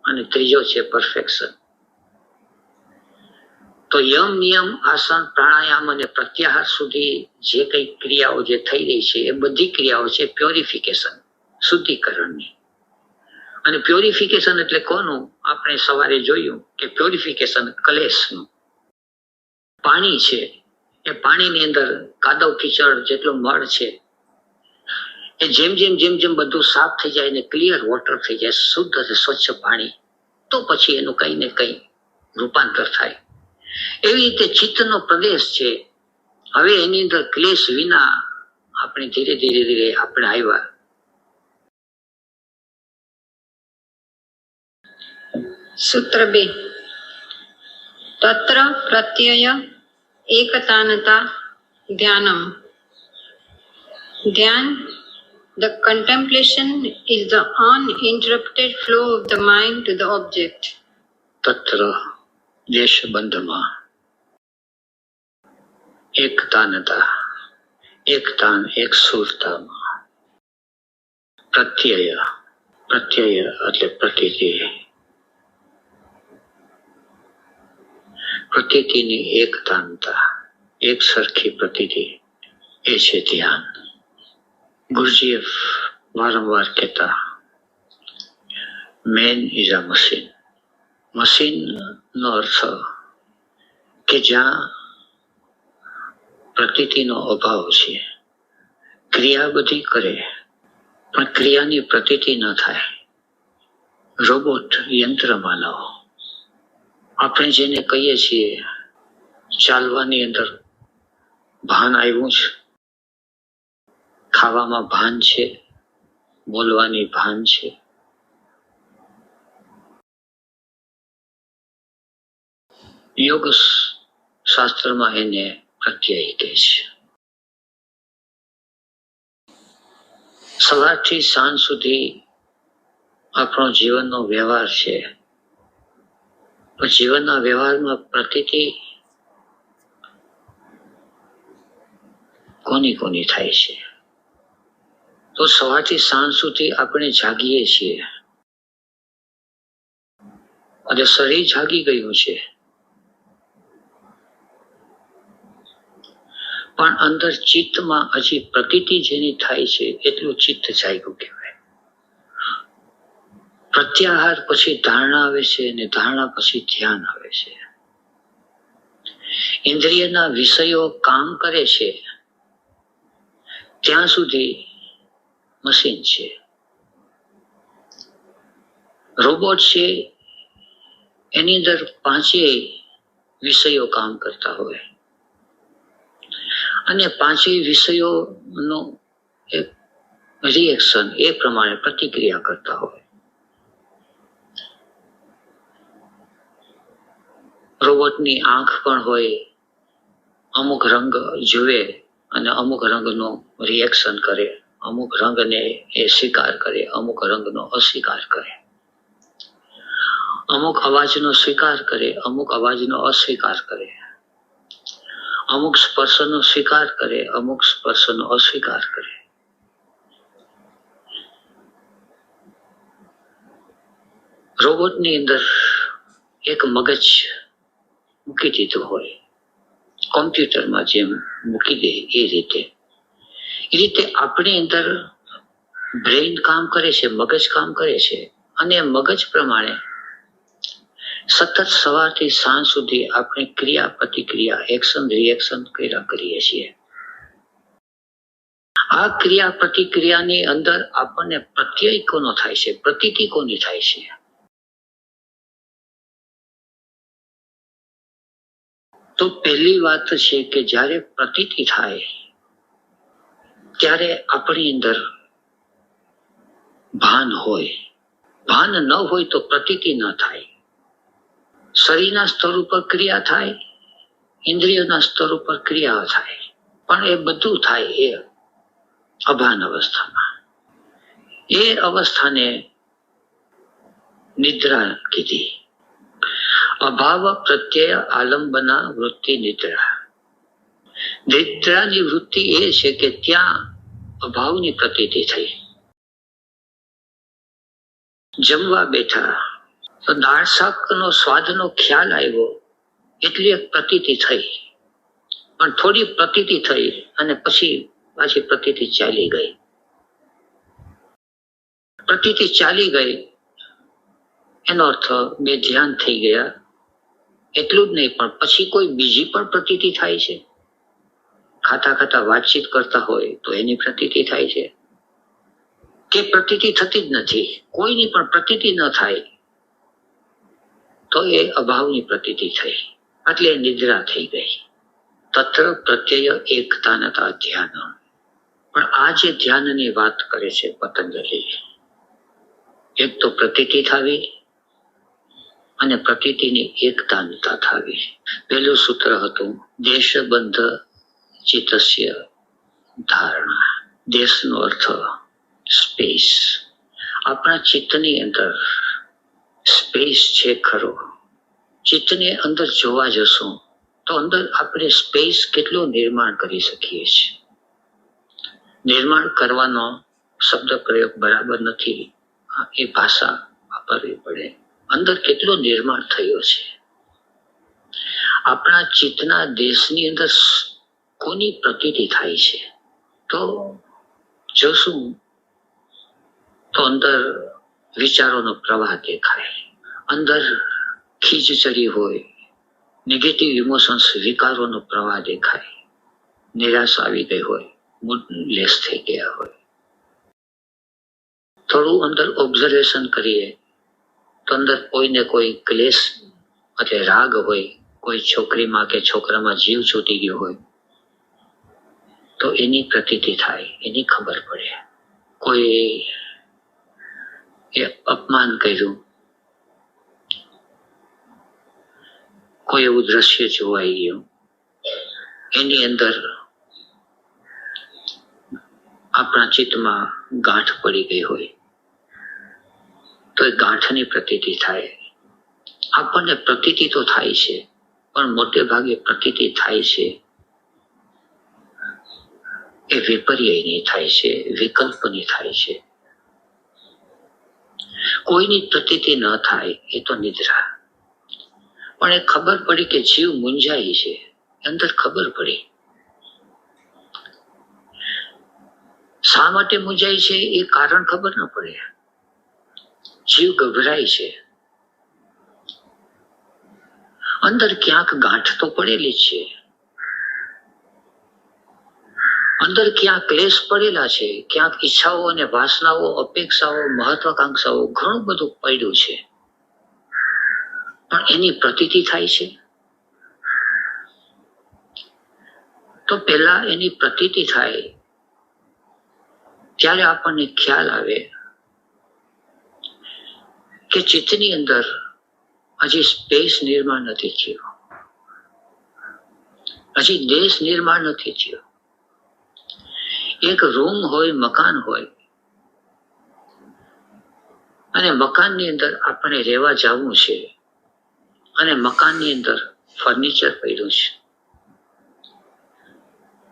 અને ત્રીજો છે પરફેક્શન. તો યમ નિયમ આસન પ્રાણાયામ અને પ્રત્યાહાર સુધી જે કઈ ક્રિયાઓ જે થઈ રહી છે એ બધી ક્રિયાઓ છે પ્યોરિફિકેશન, શુદ્ધિકરણની. અને પ્યોરિફિકેશન એટલે કોનું? આપણે સવારે જોયું કે પ્યોરિફિકેશન કલેશનું. પાણી છે એ પાણીની અંદર કાદવ કીચડ જેટલો મળ છે એ જેમ જેમ બધું સાફ થઈ જાય ને ક્લિયર વોટર થઈ જાય, શુદ્ધ અને સ્વચ્છ પાણી, તો પછી એનું કઈ ને કઈ રૂપાંતર થાય. એવી રીતે ચિત્તનો પ્રદેશ છે, હવે એની અંદર ક્લેશ વિના આપણે ધીરે ધીરે આપણે આવ્યા. सूत्र 2 तत्र प्रत्यय एकतानता ध्यानम. ध्यान, the contemplation is the uninterrupted flow of the mind to the object. તત્ર દેશબંધમાં એકતાનતા, એકતાન એક સુરતામાં. પ્રત્યય, પ્રત્યય એટલે પ્રતીતિ, પ્રતીતિની એકતાનતા, એક સરખી પ્રતીતિ, એ છે ધ્યાન. ગુરુજીએ વારંવાર કહેતા, man is a machine. Machine નો અર્થ કે જ્યાં પ્રતીતિનો અભાવ છે, ક્રિયા બધી કરે પણ ક્રિયાની પ્રતીતિ ન થાય. રોબોટ, યંત્ર માનવ, આપણે જેને કહીએ છીએ ચાલવાની અંદર ભાન આવ્યું છે, ખાવામાં ભાન છે, બોલવાની ભાન છે, યોગ શાસ્ત્રમાં એને પ્રત્યય કહે છે. સવારથી સાંજ સુધી આપણો જીવનનો વ્યવહાર છે. જીવનના વ્યવહારમાં પ્રતીતિ કોની કોની થાય છે? તો સવારથી સાંજ સુધી આપણે જાગીએ છીએ અને શરીર જાગી ગયું છે, પણ અંદર ચિત્તમાં હજી પ્રતીતિ જેની થાય છે એટલું ચિત્ત જાગ્યું કહેવાય. પ્રત્યાહાર પછી ધારણા આવે છે અને ધારણા પછી ધ્યાન આવે છે. ઇન્દ્રિયના વિષયો કામ કરે છે ત્યાં સુધી મશીન છે. રોબોટ છે એની અંદર પાંચેય વિષયો કામ કરતા હોય અને પાંચેય વિષયોનો એક રિએક્શન એ પ્રમાણે પ્રતિક્રિયા કરતા હોય. રોબોટની આંખ પણ હોય, અમુક રંગ જુએ અને અમુક રંગનો રિએક્શન કરે, અમુક રંગને એ સ્વીકાર કરે, અમુક રંગનો અસ્વીકાર કરે, અમુક અવાજનો સ્વીકાર કરે, અમુક અવાજનો અસ્વીકાર કરે, અમુક સ્પર્શનો સ્વીકાર કરે, અમુક સ્પર્શનો અસ્વીકાર કરે. રોબોટની અંદર એક મગજ મૂકી દીધું હોય, કોમ્પ્યુટરમાં જેમ મૂકી દે એ રીતે આપણી અંદર બ્રેઇન કામ કરે છે, મગજ કામ કરે છે અને મગજ પ્રમાણે સતત સવારથી સાંજ સુધી આપણે ક્રિયા પ્રતિક્રિયા, એક્શન રિએક્શન કર્યા કરીએ છીએ. આ ક્રિયા પ્રતિક્રિયાની અંદર આપણને પ્રત્યય કોનો થાય છે, પ્રતીતિ કોની થાય છે? તો પહેલી વાત છે કે જ્યારે પ્રતીતિ થાય ત્યારે આપણી અંદર ભાન હોય. ભાન ન હોય તો પ્રતીતિ ન થાય. શરીરના સ્તર ઉપર ક્રિયા થાય, ઇન્દ્રિયોના સ્તર ઉપર ક્રિયા થાય, પણ એ બધું થાય એ અભાન અવસ્થામાં. એ અવસ્થાને નિદ્રા કીધી. અભાવ પ્રત્યય આલંબના વૃત્તિ નિદ્રા. નિદ્રાની વૃત્તિ એ છે કે ત્યાં અભાવની પ્રતીતિ થઈ. જમવા બેઠા તો દાળ શાકનો સ્વાદનો ખ્યાલ આવ્યો એટલી એક પ્રતીતિ થઈ, પણ થોડી પ્રતીતિ થઈ અને પછી પાછી પ્રતીતિ ચાલી ગઈ. પ્રતીતિ ચાલી ગઈ એનો અર્થ બે ધ્યાન થઈ ગયા. એટલું જ નહીં, પણ પછી કોઈ બીજી પણ પ્રતીતિ થાય છે. ખાતા ખાતા વાતચીત કરતા હોય તો એની પ્રતીતિ થાય છે, કે પ્રતીતિ થતી જ નથી, કોઈની પણ પ્રતીતિ ન થાય તો એ અભાવની પ્રતીતિ થઈ, એટલે નિદ્રા થઈ ગઈ. તત્ર પ્રત્યય એકતાનતા ધ્યાન. પણ આ જે ધ્યાનની વાત કરે છે પતંજલિ, એક તો પ્રતીતિ થવી અને પ્રતીતિની એકતાનતા થવી. પહેલું સૂત્ર હતું દેશબંધ ચિત્તસ્ય ધારણા. દેશનો અર્થ સ્પેસ. આપણા ચિત્તની અંદર સ્પેસ છે ખરો. ચિત્તને અંદર જોવા જશું તો અંદર આપણે સ્પેસ કેટલું નિર્માણ કરી શકીએ છીએ. નિર્માણ કરવાનો શબ્દ પ્રયોગ બરાબર નથી, એ ભાષા વાપરવી પડે. અંદર કેટલું નિર્માણ થયો છે. આપણા ચિત્તના દેશની અંદર કોની પ્રતીતિ થાય છે તો જોશું તો અંદર વિચારોનો પ્રવાહ દેખાય. અંદર ખીજ ચડી હોય, નેગેટિવ ઇમોશન્સ, વિકારોનો પ્રવાહ દેખાય. નિરાશા આવી ગઈ હોય, મૂડ લેસ થઈ ગયા હોય. થોડું અંદર ઓબ્ઝર્વેશન કરીએ તો અંદર કોઈને કોઈ ક્લેશ એટલે રાગ હોય, કોઈ છોકરીમાં કે છોકરામાં જીવ છૂટી ગયો હોય તો એની પ્રતીતિ થાય, એની ખબર પડે. કોઈ એ અપમાન કર્યું, કોઈ એવું દ્રશ્ય જોવાઈ ગયું, એની અંદર આપણા ચિત્તમાં ગાંઠ પડી ગઈ હોય તો એ ગાંઠની પ્રતીતિ થાય. આપણને પ્રતીતિ તો થાય છે, પણ મોટે ભાગે પ્રતીતિ થાય છે એ વિપર્યયની થાય છે, વિકલ્પની થાય છે. કોઈની પ્રતીતિ ન થાય એ તો નિદ્રા. પણ એ ખબર પડી કે જીવ મૂંઝાય છે, અંદર ખબર પડી. શા માટે મૂંઝાય છે એ કારણ ખબર ન પડે. જીવ ગભરાય છે, અંદર ક્યાંક ગાંઠ તો પડેલી છે, અંદર ક્યાંક ક્લેશ પડેલા છે, ક્યાંક ઈચ્છાઓ અને વાસનાઓ, અપેક્ષાઓ, મહત્વાકાંક્ષાઓ ઘણું બધું પડ્યું છે, પણ એની પ્રતીતિ થાય છે. તો પેલા એની પ્રતીતિ થાય ત્યારે આપણને ખ્યાલ આવે કે ચિત્તની અંદર હજી સ્પેસ નિર્માણ નથી થયું, હજી દેશ નિર્માણ નથી થયું. એક રૂમ હોય, મકાન હોય, અને મકાનની અંદર આપણે રહેવા જવું છે, અને મકાનની અંદર ફર્નિચર પડ્યું છે.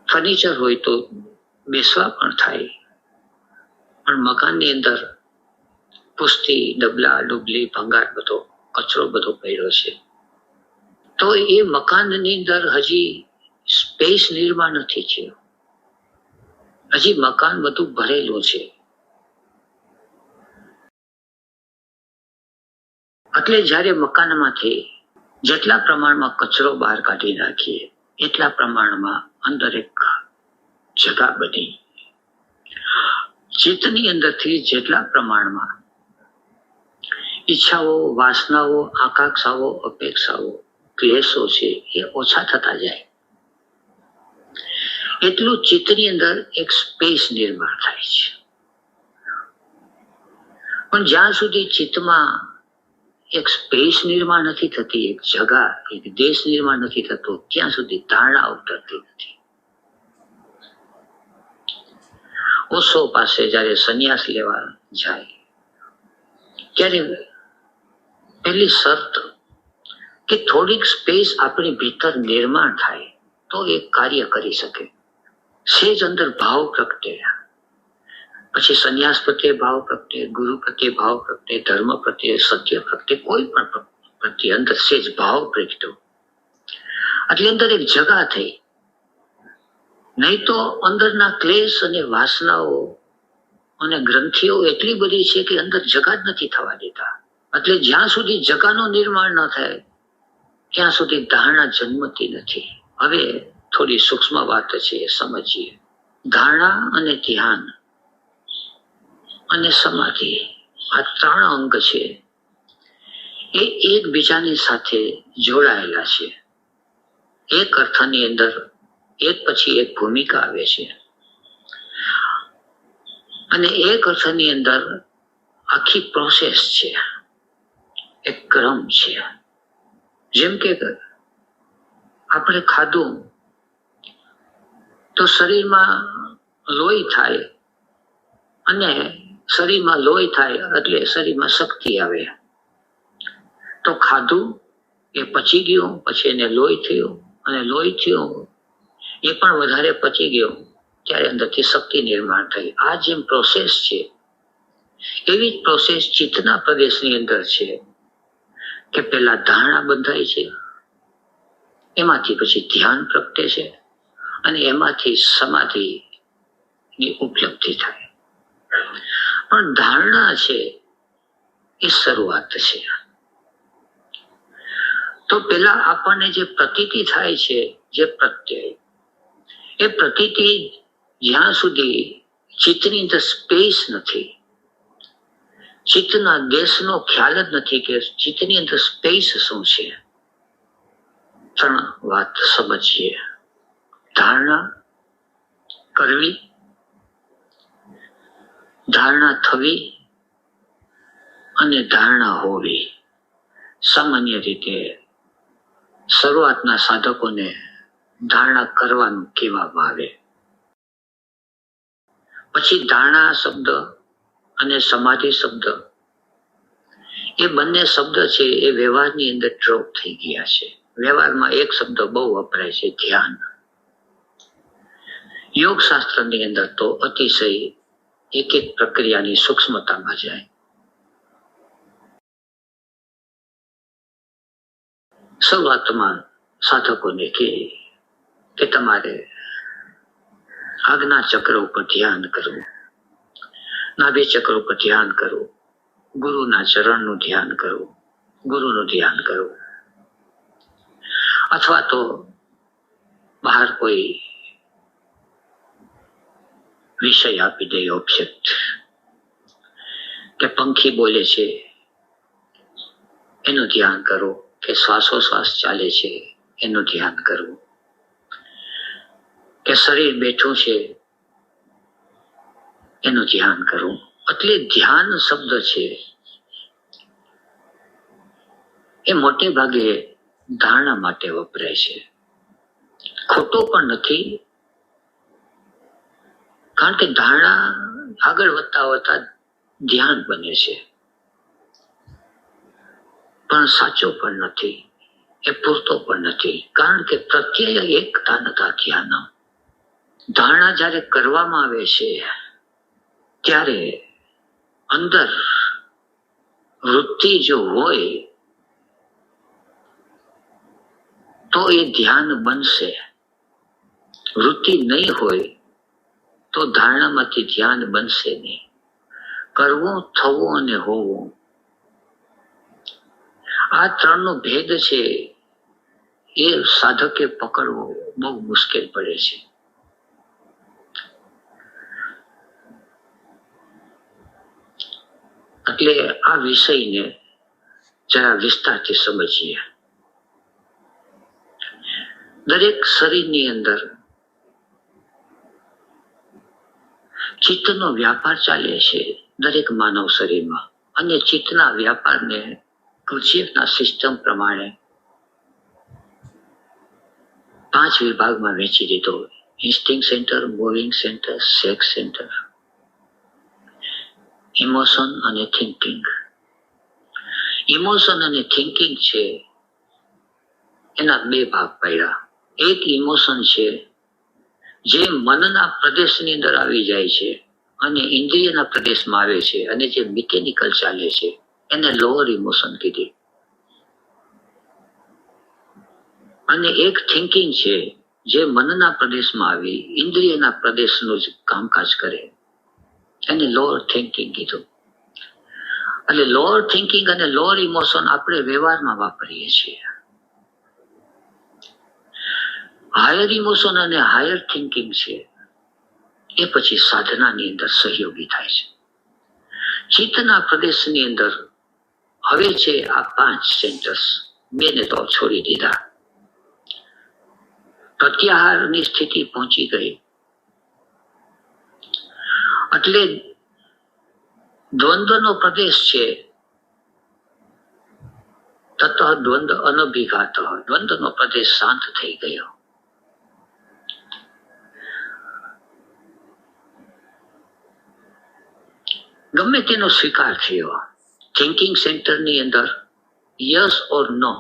ફર્નિચર હોય તો બેસવા પણ થાય, પણ મકાનની અંદર પુસ્તી, ડબલા, ડુબલી, ભંગાર, બધો કચરો બધો પડ્યો છે. તો એ મકાનની અંદર હજી સ્પેસ નિર્માણ નથી થયું, હજી મકાન બધું ભરેલું છે. એટલે જ્યારે મકાનમાંથી જેટલા પ્રમાણમાં કચરો બહાર કાઢી નાખીએ એટલા પ્રમાણમાં અંદર એક જગા બની. ચિત્તની અંદરથી જેટલા પ્રમાણમાં ઈચ્છાઓ, વાસનાઓ, આકાંક્ષાઓ, અપેક્ષાઓ, ક્લેશો છે એ ઓછા થતા જાય એટલું ચિત્તની અંદર એક સ્પેસ નિર્માણ થાય છે. પણ જ્યાં સુધી ચિત્તમાં એક સ્પેસ નિર્માણ નથી થતી, એક જગા, એક દેશ નિર્માણ નથી થતો, ત્યાં સુધી ધારણા ઉતરતી નથી. ઓશો પાસે જયારે સંન્યાસ લેવા જાય ત્યારે પહેલી શરત કે થોડીક સ્પેસ આપણી ભીતર નિર્માણ થાય તો એ કાર્ય કરી શકે. સેજ અંદર ભાવ પ્રગટે, પછી સંન્યાસ પ્રત્યે ભાવ પ્રગટે, ગુરુ પ્રત્યે ભાવ પ્રગટે, ધર્મ પ્રત્યે, સત્ય પ્રત્યે, કોઈ પણ પ્રત્યે અંદર સેજ ભાવ પ્રગટ્યો આટલી અંદર એક જગા થઈ. નહીં તો અંદરના ક્લેશ અને વાસનાઓ અને ગ્રંથિઓ એટલી બધી છે કે અંદર જગા જ નથી થવા દેતા. એટલે જ્યાં સુધી જગાનું નિર્માણ ન થાય ત્યાં સુધી ધારણા જન્મતી નથી. હવે થોડી સૂક્ષ્મ વાત છે એ સમજીએ. ધારણા અને ધ્યાન અને સમાધિ આ 3 અંગ છે એ એકબીજાની સાથે જોડાયેલા છે. એક અર્થની અંદર એક પછી એક ભૂમિકા આવે છે અને એક અર્થની અંદર આખી પ્રોસેસ છે, એક ક્રમ છે. જેમ કે આપણે ખાધું તો શરીરમાં લોહી થાય અને શરીરમાં લોહી થાય એટલે શરીરમાં શક્તિ આવે. તો ખાધું એ પચી ગયું, પછી એને લોહી થયું અને લોહી થયું એ પણ વધારે પચી ગયું ત્યારે અંદરથી શક્તિ નિર્માણ થઈ. આ જેમ પ્રોસેસ છે એવી જ પ્રોસેસ ચિત્તના પ્રદેશની અંદર છે કે પેલા ધારણા બંધાય છે, એમાંથી પછી ધ્યાન પ્રગટે છે અને એમાંથી સમાધિની ઉપલબ્ધિ થાય. પણ ધારણા છે એ શરૂઆત છે. તો પેલા આપણને જે પ્રતીતિ થાય છે, જે પ્રત્યય, એ પ્રતીતિ જ્યાં સુધી ચિત્તની અંદર સ્પેસ નથી, ચિત્તના દેશનો ખ્યાલ જ નથી કે ચિત્તની અંદર સ્પેસ શું છે. 3 વાત સમજીએ. ધારણા કરવી, ધારણા થવી અને ધારણા હોવી. સામાન્ય રીતે શરૂઆતના સાધકોને ધારણા કરવાનું કહેવામાં આવે. પછી ધારણા શબ્દ અને સમાધિ શબ્દ એ બંને શબ્દ છે એ વ્યવહારની અંદર ડ્રોપ થઈ ગયા છે. વ્યવહારમાં એક શબ્દ બહુ વપરાય છે, ધ્યાન. યોગ શાસ્ત્રની અંદર તો અતિશય એક એક પ્રક્રિયાની સૂક્ષ્મતામાં જાય. શરૂઆતમાં સાધકોને કે તમારે આજ્ઞા ચક્ર ઉપર ધ્યાન કરવું, નાભી ચક્ર ઉપર ધ્યાન કરવું, ગુરુના ચરણનું ધ્યાન કરવું, ગુરુનું ધ્યાન કરવું, અથવા તો બહાર કોઈ વિષય આપી દે, ઓબ્જેક્ટ, કે પંખી બોલે છે એનું ધ્યાન કરો, કે શ્વાસોશ્વાસ ચાલે છે એનું ધ્યાન કરવું, કે શરીર બેઠું છે એનું ધ્યાન કરવું. એટલે ધ્યાન શબ્દ છે એ મોટે ભાગે ધારણા માટે વપરાય છે. ખોટો પણ નથી, કારણ કે ધારણા આગળ વધતા વધતા ધ્યાન બને છે, પણ સાચો પણ નથી, એ પૂરતો પણ નથી. કારણ કે પ્રત્યય એકતા નતા ધ્યાન. ધારણા જ્યારે કરવામાં આવે છે ત્યારે અંદર વૃત્તિ જો હોય તો એ ધ્યાન બનશે. વૃત્તિ નહીં હોય તો ધારણામાંથી ધ્યાન બનશે નહીં. કરવું, થવું અને હોવું, આ 3 નો ભેદ છે એ સાધકે પકડવો બહુ મુશ્કેલ પડે છે. એટલે આ વિષયને જરા વિસ્તારથી સમજીએ. દરેક શરીરની અંદર ચિત્તનો વ્યાપાર ચાલે છે, દરેક માનવ શરીરમાં. અને ચિત્તના વ્યાપારને કુર્ચિયફના સિસ્ટમ પ્રમાણે 5 વિભાગમાં વહેંચી દીધો. Instinct centre, moving centre, sex centre, emotion અને થિંકિંગ. ઇમોશન અને થિંકિંગ છે એના 2 ભાગ પાડ્યા. એક ઇમોશન છે જે મનના પ્રદેશની અંદર આવી જાય છે અને ઇન્દ્રિયના પ્રદેશમાં આવે છે અને જે મિકેનિકલ ચાલે છે એને લોઅર ઇમોશન કીધી. અને એક થિંકિંગ છે જે મનના પ્રદેશમાં આવી ઇન્દ્રિયના પ્રદેશનું જ કામકાજ કરે, એને લોઅર થિંકિંગ કીધું. અને લોઅર થિંકિંગ અને લોઅર ઇમોશન આપણે વ્યવહારમાં વાપરીએ છીએ. હાયર ઇમોશન અને હાયર થિંકિંગ છે એ પછી સાધનાની અંદર સહયોગી થાય છે. ચિત્તના પ્રદેશની અંદર હવે છે આ 5 સેન્ટર્સ, 2 ને તો છોડી દીધા. પ્રત્યાહારની સ્થિતિ પહોંચી ગઈ એટલે દ્વંદ્વનો પ્રદેશ છે તત દ્વંદ્વ અનભિઘાત, દ્વંદ્વનો પ્રદેશ શાંત થઈ ગયો. ગમે તેનો સ્વીકાર થયો થિંકિંગ સેન્ટરની અંદર, યસ ઓર નો,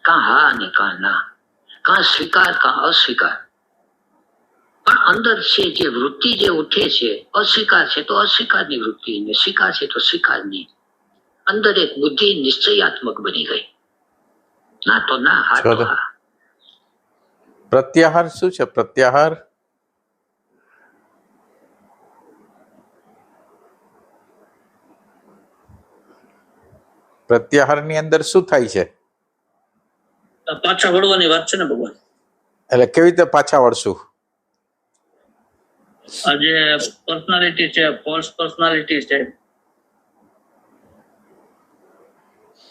કાં હા અને કાં ના, કાં સ્વીકાર કાં અસ્વીકાર. પણ અંદર છે જે વૃત્તિ જે ઉઠે છે, અસ્વીકાર છે તો અસ્વીકારની વૃત્તિ, ને સ્વીકાર છે તો સ્વીકારની. અંદર એક બુદ્ધિ નિશ્ચયાત્મક બની ગઈ. ના તો ના, હા તો હા. પ્રત્યાહાર શું છે? પ્રત્યાહાર પ્રત્યાહારની અંદર શું થાય છે? પાછા વળવાની વાત છે ને ભગવાન. એટલે કેવી રીતે પાછા વળશું? આ જે પર્સનાલિટી છે, ફોલ્સ પર્સનાલિટી છે,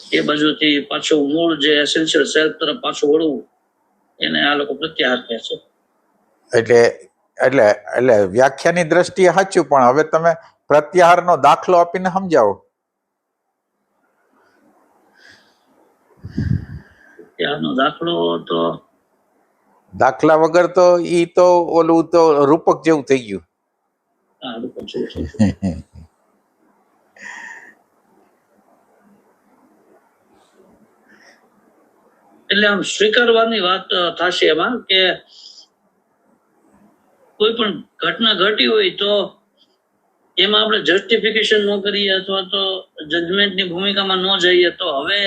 એ બાજુથી પાછું મૂળ જે એસેન્શિયલ સેલ્ફ તરફ પાછું વળવું, એને આ લોકો પ્રત્યાહાર કહે છે. એટલે એટલે એટલે વ્યાખ્યાની દ્રષ્ટિએ સાચું, પણ હવે તમે પ્રત્યાહારનો દાખલો આપીને સમજાવો. પ્રત્યાહારનો દાખલો તો દાખલા વગર તો ઈ તો ઓલું તો રૂપક જેવું થઈ ગયું. આ લોકો છે. એટલે આમ સ્વીકારવાની વાત થશે એમાં કે કોઈ પણ ઘટના ઘટી હોય તો એમાં આપણે જસ્ટિફિકેશન ન કરીએ અથવા તો જજમેન્ટની ભૂમિકામાં ન જઈએ તો હવે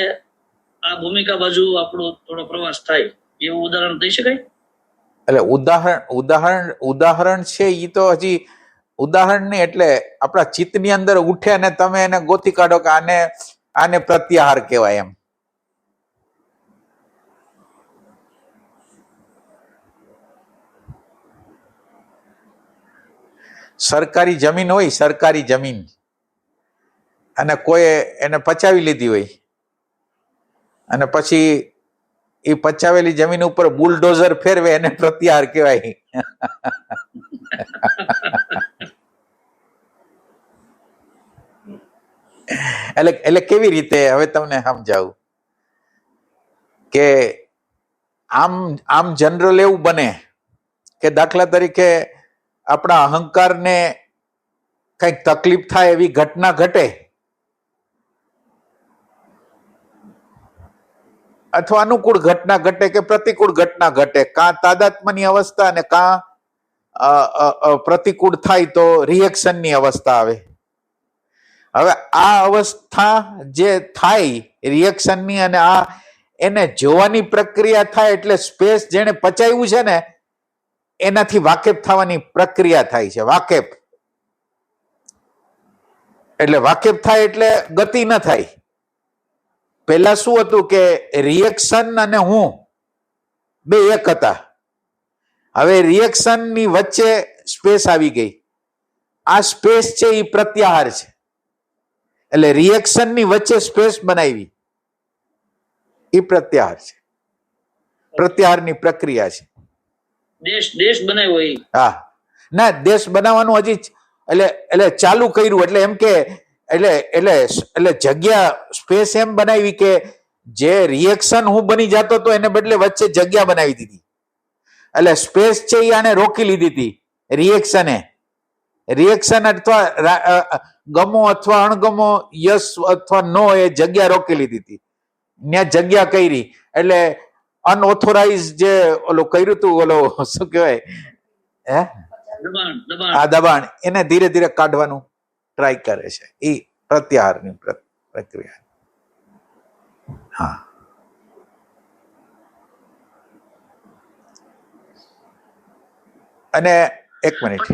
આ ભૂમિકા બાજુ આપણો થોડો પ્રવાસ થાય, એવું ઉદાહરણ દઈ શકાય. એટલે ઉદાહરણ છે ઈ તો હજી ઉદાહરણ નહીં, એટલે આપણા ચિત્તની અંદર ઉઠે અને તમે એને ગોતી કાઢો કે આને પ્રત્યાહાર કહેવાય એમ. સરકારી જમીન હોય, સરકારી જમીન, અને કોઈ એને પચાવી લીધી હોય અને પછી એ પચાવેલી જમીન ઉપર બુલડોઝર ફેરવે, એને પ્રત્યાહાર કહેવાય. એટલે કેવી રીતે હવે તમને સમજાવું કે આમ જનરલ એવું બને કે દાખલા તરીકે આપણા અહંકારને કંઈક તકલીફ થાય એવી ઘટના ઘટે, અથવા અનુકૂળ ઘટના ઘટે કે પ્રતિકૂળ ઘટના ઘટે, કાં તાદાત્મ્યની અવસ્થા અને કાં પ્રતિકૂળ થાય તો રિએક્શનની અવસ્થા આવે. હવે આ અવસ્થા જે થાય રિએક્શનની અને આ એને જોવાની પ્રક્રિયા થાય, એટલે સ્પેસ જેને પચાવ્યું છે ને એનાથી વાકેફ થવાની પ્રક્રિયા થાય છે. વાકેફ એટલે વાકેફ થાય એટલે ગતિ ન થાય. પહેલા શું હતું કે રિએક્શન અને હું બે એક હતા, હવે રિએક્શન ની વચ્ચે સ્પેસ આવી ગઈ. આ સ્પેસ છે એ પ્રત્યાહાર છે. એટલે રિએક્શન ની વચ્ચે સ્પેસ બનાવી એ પ્રત્યાહાર છે, પ્રત્યાહારની પ્રક્રિયા છે. દેશ બનાવ્યો એ. હા, ના, દેશ બનાવવાનું હજી એટલે ચાલુ કર્યું, એટલે એમ કે એટલે જગ્યા સ્પેસ એમ બનાવી કે જે રિએક્શન હું બની જતો તો એને બદલે વચ્ચે જગ્યા બનાવી દીધી. એટલે સ્પેસ છે એ આને રોકી લીધી હતી રિએક્શન અથવા ગમો અથવા અણગમો, યસ અથવા નો, એ જગ્યા રોકી લીધી હતી. ત્યાં જગ્યા કરી એટલે અનઓથોરાઇઝ જે ઓલો કર્યું હતું, ઓલો શું કહેવાય, આ દબાણ, એને ધીરે ધીરે કાઢવાનું ટ્રાય કરે છે. એ પ્રત્યાહારની પ્રક્રિયા. હા, અને એક મિનિટ,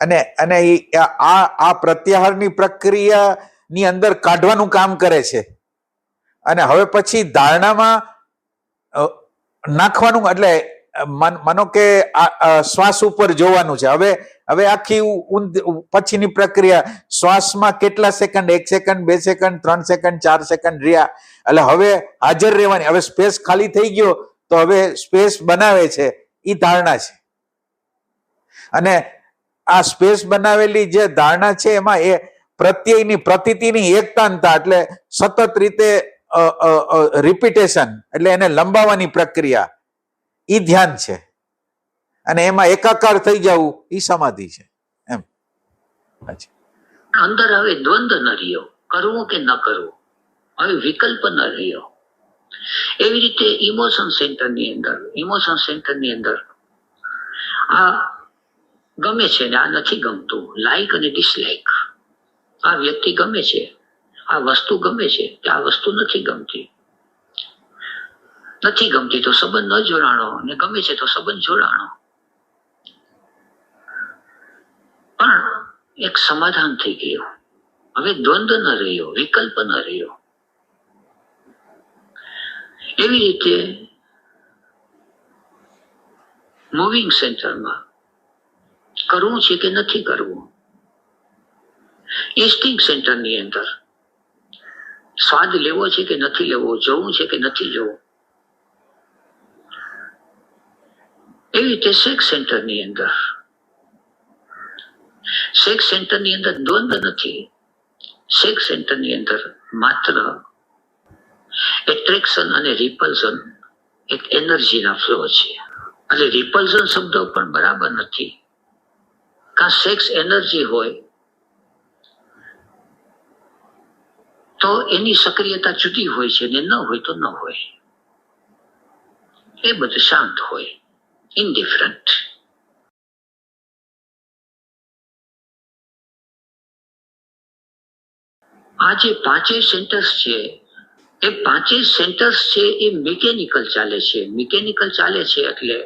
અને અને આ પ્રત્યાહારની પ્રક્રિયાની અંદર કાઢવાનું કામ કરે છે, અને હવે પછી ધારણામાં નાખવાનું, એટલે માનો કે શ્વાસ ઉપર જોવાનું છે. હવે આખી પછીની પ્રક્રિયા, શ્વાસમાં કેટલા second, 1 second, 2 second, 3 second, 4 second રહ્યા, એટલે હવે હાજર રહેવાની. હવે સ્પેસ ખાલી થઈ ગયો તો હવે સ્પેસ બનાવે છે, એ ધારણા છે. અને આ સ્પેસ બનાવેલી જે ધારણા છે એમાં એ પ્રત્યયની પ્રતીતિની એકતાનતા, એટલે સતત રીતે રિપીટેશન, એટલે એને લંબાવવાની પ્રક્રિયા, ઈ ધ્યાન છે. અને એમાં એકાકાર થઈ જવું ઈ સમાધિ છે એમ. અંદર હવે દ્વંદ ન રહ્યો, કરવું કે ન કરવું, હવે વિકલ્પ ન રહ્યો. એવી રીતે ઇમોશન સેન્ટરની અંદર આ ગમે છે ને આ નથી ગમતું, લાઈક અને ડિસલાઈક. આ વ્યક્તિ ગમે છે, આ વસ્તુ ગમે છે કે આ વસ્તુ નથી ગમતી તો સંબંધ ન જોડાણો, અને ગમે છે તો સંબંધ જોડાણો. પણ એક સમાધાન થઈ ગયું. હવે દ્વંદ ન રહ્યો, વિકલ્પ ન રહ્યો. એવી રીતે મૂવિંગ સેન્ટરમાં કરવું છે કે નથી કરવું. ઇન્સ્ટિંક્ટ સેન્ટરની અંદર સ્વાદ લેવો છે કે નથી લેવો, જોવું છે કે નથી જોવું. એવી રીતે સેક્સ સેન્ટરની અંદર દ્વંદ નથી. સેક્સ સેન્ટરની અંદર માત્ર એટ્રેક્શન અને રિપલ્ઝન એક એનર્જીના ફ્લો છે. એટલે રિપલ્ઝન શબ્દ પણ બરાબર નથી. કા સેક્સ એનર્જી હોય તો એની સક્રિયતા જુદી હોય છે, ને ન હોય તો ન હોય. એ બધું શાંત હોય, ઇનડિફરન્ટ. આ જે પાંચેય સેન્ટર્સ છે, એ પાંચેય સેન્ટર્સ છે એ મિકેનિકલ ચાલે છે. એટલે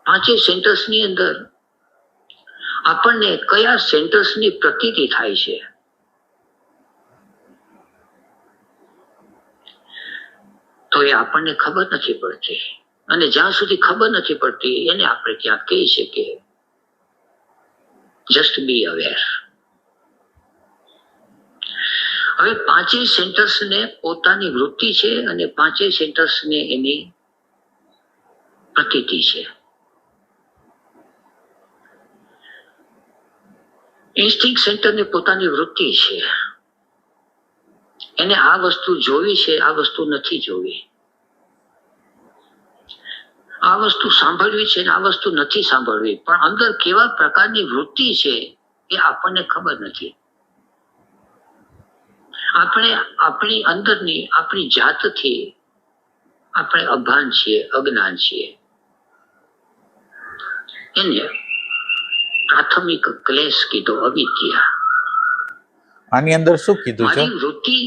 પાંચેય સેન્ટર્સની અંદર આપણને કયા સેન્ટર્સની પ્રતીતિ થાય છે, તો એ આપણને ખબર નથી પડતી. અને જ્યાં સુધી ખબર નથી પડતી એને આપણે ત્યાં કહી શકીએ જસ્ટ બી અવેર. હવે પાંચેય સેન્ટર્સને પોતાની વૃત્તિ છે અને પાંચેય સેન્ટર્સને એની પ્રતીતિ છે. ઇન્સ્ટિંક્ટ સેન્ટરને પોતાની વૃત્તિ છે, એને આ વસ્તુ જોવી છે, આ વસ્તુ નથી જોવી. આ વસ્તુ સાંભળવી છે ને આ વસ્તુ નથી સાંભળવી. પણ અંદર કેવા પ્રકારની વૃત્તિ છે એ આપણને ખબર નથી. આપણે આપણી અંદરની આપણી જાતથી આપણે અભાન છીએ, અજ્ઞાન છીએ. એને પ્રાથમિક ક્લેશ કીધો, અવિદ્યા. આની અંદર શું કીધું છે? વૃત્તિ.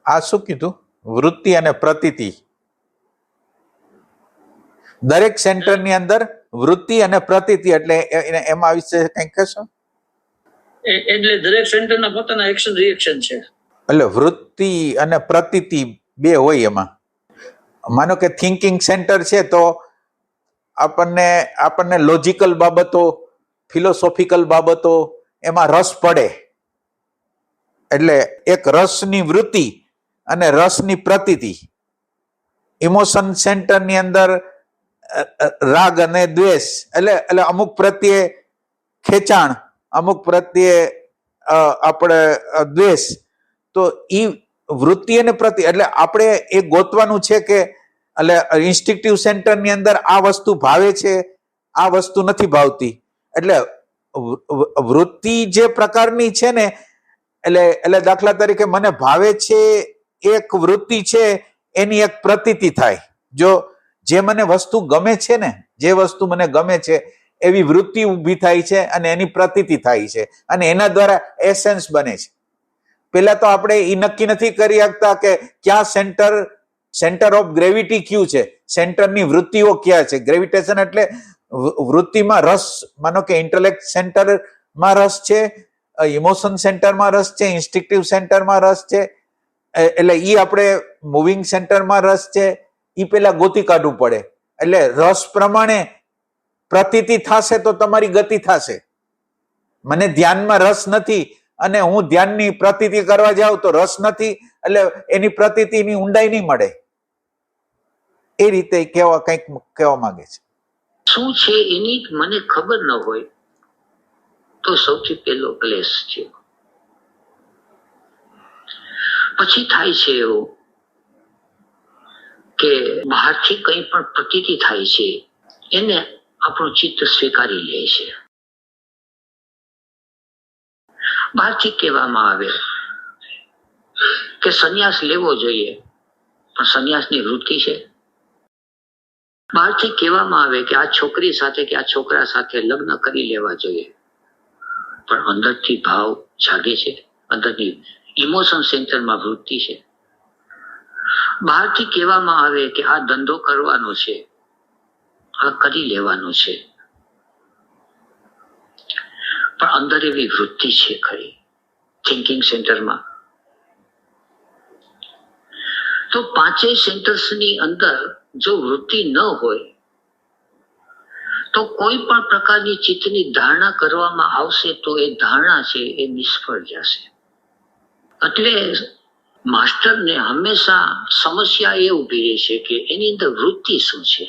આ શું કીધું? વૃત્તિ અને પ્રતીતિ. દરેક સેન્ટરની અંદર વૃત્તિ અને પ્રતીતિ, એટલે એમાં વિશે કંઈક કહેશો? એટલે દરેક સેન્ટરના પોતાના એક્શન રિએક્શન છે. એટલે વૃત્તિ અને પ્રતીતિ બે હોય એમાં. માનો કે થિંકિંગ સેન્ટર છે તો આપણને લોજિકલ બાબતો, ફિલોસોફિકલ બાબતો એમાં રસ પડે, એટલે એક રસની વૃત્તિ અને રસની પ્રતીતિ. ઇમોશન સેન્ટરની અંદર રાગ અને દ્વેષ, એટલે અમુક પ્રત્યે ખેંચાણ, અમુક પ્રત્યે આપણે દ્વેષ. તો ઈ વૃત્તિ અને પ્રતિ, એટલે આપણે એ ગોતવાનું છે કે એટલે ઇન્સ્ટિંક્ટિવ સેન્ટરની અંદર આ વસ્તુ ભાવે છે, આ વસ્તુ નથી ભાવતી. એટલે વૃત્તિ જે પ્રકારની છે ને, એટલે દાખલા તરીકે મને ભાવે છે એક વૃત્તિ છે, એની એક પ્રતીતિ થાય. જો જે મને વસ્તુ ગમે છે ને, જે વસ્તુ મને ગમે છે એવી વૃત્તિ ઊભી થાય છે અને એની પ્રતીતિ થાય છે, અને એના દ્વારા એસેન્સ બને છે. પેલા તો આપણે એ નક્કી નથી કરી શકતા કે ક્યાં સેન્ટર ઓફ ગ્રેવિટી કયું છે, સેન્ટરની વૃત્તિઓ ક્યાં છે. ગ્રેવિટેશન એટલે વૃત્તિમાં રસ, માનો કે ઇન્ટેલેક્ટ સેન્ટરમાં રસ છે, ઇમોશન સેન્ટરમાં રસ છે, ઇન્સ્ટિક્ટિવ સેન્ટરમાં રસ છે, એટલે ઈ આપણે મૂવિંગ સેન્ટરમાં રસ છે, ઈ પેલા ગોતી કાઢવું પડે. એટલે રસ પ્રમાણે પ્રતીતિ થશે તો તમારી ગતિ થશે. મને ધ્યાનમાં રસ નથી અને હું ધ્યાનની પ્રતીતિ કરવા જાઉં તો રસ નથી, એટલે એની પ્રતીતિની ઊંડાઈ નહીં મળે. એ રીતે કંઈક કહેવા માંગે છે. શું છે એની મને ખબર ન હોય તો સૌથી પહેલો ક્લેશ છે. પછી થાય છે એવું કે બહારથી કંઈ પણ પ્રતીતિ થાય છે એને આપણું ચિત્ત સ્વીકારી લે છે. બહારથી કહેવામાં આવે કે સંન્યાસ લેવો જોઈએ, પણ સંન્યાસની વૃત્તિ છે. બહારથી કહેવામાં આવે કે આ છોકરી સાથે કે આ છોકરા સાથે લગ્ન કરી લેવા જોઈએ, પણ અંદરથી ભાવ જાગે છે, અંદરની ઇમોશન સેન્ટરમાં વૃત્તિ છે. બહારથી કહેવામાં આવે કે આ ધંધો કરવાનો છે, આ કરી લેવાનો છે, પણ અંદર એવી વૃત્તિ છે ખરી થિંકિંગ સેન્ટરમાં. તો પાંચેય સેન્ટર્સની અંદર જો વૃત્તિ ન હોય તો કોઈ પણ પ્રકારની ચિત્તની ધારણા કરવામાં આવશે તો એ ધારણા છે એ નિષ્ફળ જશે. એટલે માસ્ટરને હંમેશા સમસ્યા એ ઊભી રહે છે કે એની અંદર વૃત્તિ શું છે,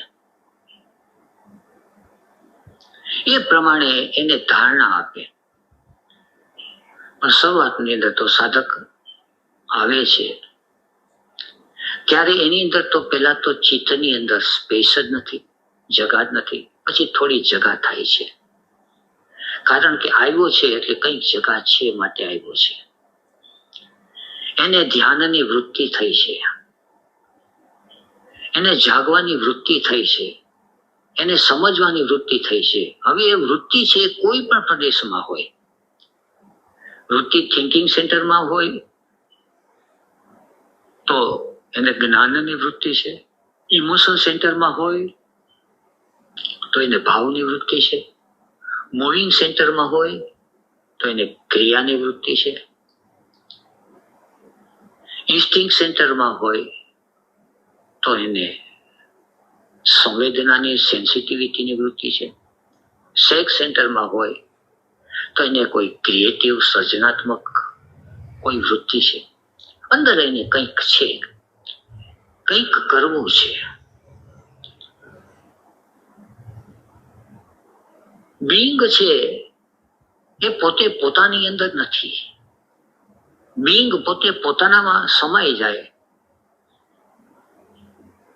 એ પ્રમાણે એને ધારણા આપે. પણ શરૂઆતની અંદર તો સાધક આવે છે ત્યારે એની અંદર તો પેલા તો ચિત્તની અંદર સ્પેસ જ નથી, જગા જ નથી. પછી થોડી જગા થાય છે, કારણ કે આવ્યો છે એટલે કંઈક જગા છે માટે આવ્યો છે. એને ધ્યાનની વૃત્તિ થઈ છે, એને જાગવાની વૃત્તિ થઈ છે, એને સમજવાની વૃત્તિ થઈ છે. હવે એ વૃત્તિ છે કોઈ પણ પ્રદેશમાં હોય, વૃત્તિ થિંકિંગ સેન્ટરમાં હોય તો એને જ્ઞાનની વૃત્તિ છે, ઇમોશન સેન્ટરમાં હોય તો એને ભાવની વૃત્તિ છે, મૂવિંગ સેન્ટરમાં હોય તો એને ક્રિયાની વૃત્તિ છે, ઇન્સ્ટિંક્ટ સેન્ટરમાં હોય તો એને સંવેદનાની સેન્સિટિવિટીની વૃત્તિ છે, સેક્સ સેન્ટરમાં હોય તો એને કોઈ ક્રિએટિવ સર્જનાત્મક કોઈ વૃત્તિ છે. અંદર એને કંઈક છે, કંઈક કરવું છે. બીંગ છે એ પોતે પોતાની અંદર નથી. બીંગ પોતે પોતાનામાં સમાઈ જાય